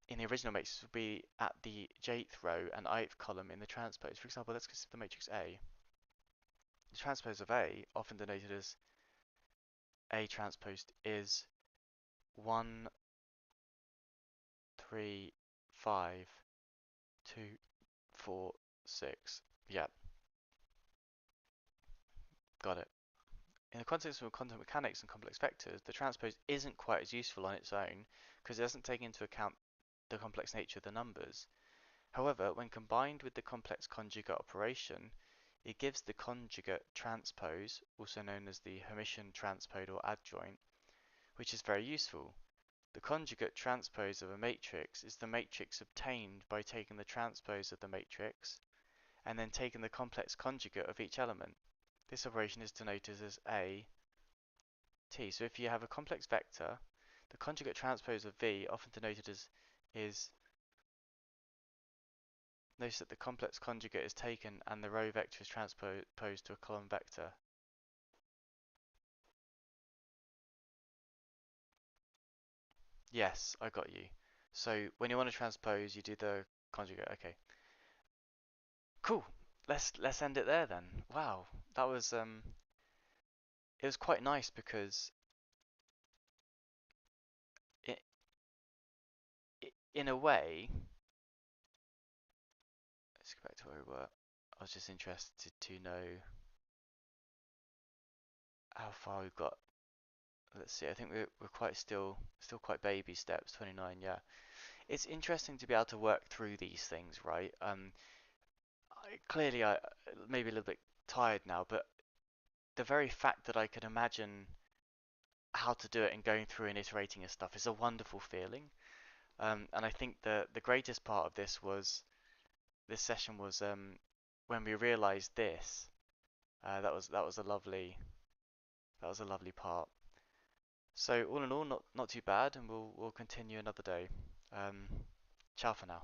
in the original matrix will be at the jth row and ith column in the transpose. For example, let's consider the matrix A. The transpose of A, often denoted as A transposed, is 1, 3, 5, 2, 4, 6. Yeah, got it. In the context of quantum mechanics and complex vectors, the transpose isn't quite as useful on its own because it doesn't take into account the complex nature of the numbers. However, when combined with the complex conjugate operation, it gives the conjugate transpose, also known as the Hermitian transpose or adjoint, which is very useful. The conjugate transpose of a matrix is the matrix obtained by taking the transpose of the matrix and then taking the complex conjugate of each element. This operation is denoted as A T. So if you have a complex vector, the conjugate transpose of V, often denoted as is, notice that the complex conjugate is taken and the row vector is transposed to a column vector. Yes, I got you. So when you want to transpose, you do the conjugate. Okay, cool. Let's end it there then. Wow, that was it was quite nice because it, in a way, let's go back to where we were. I was just interested to know how far we've got. Let's see. I think we're quite still quite baby steps. 29, yeah. It's interesting to be able to work through these things, right? Clearly I maybe a little bit tired now, but the very fact that I could imagine how to do it and going through and iterating and stuff is a wonderful feeling. And I think the greatest part of this session was when we realized this. That was a lovely part. So all in all, not too bad, and we'll continue another day. Um, Ciao for now.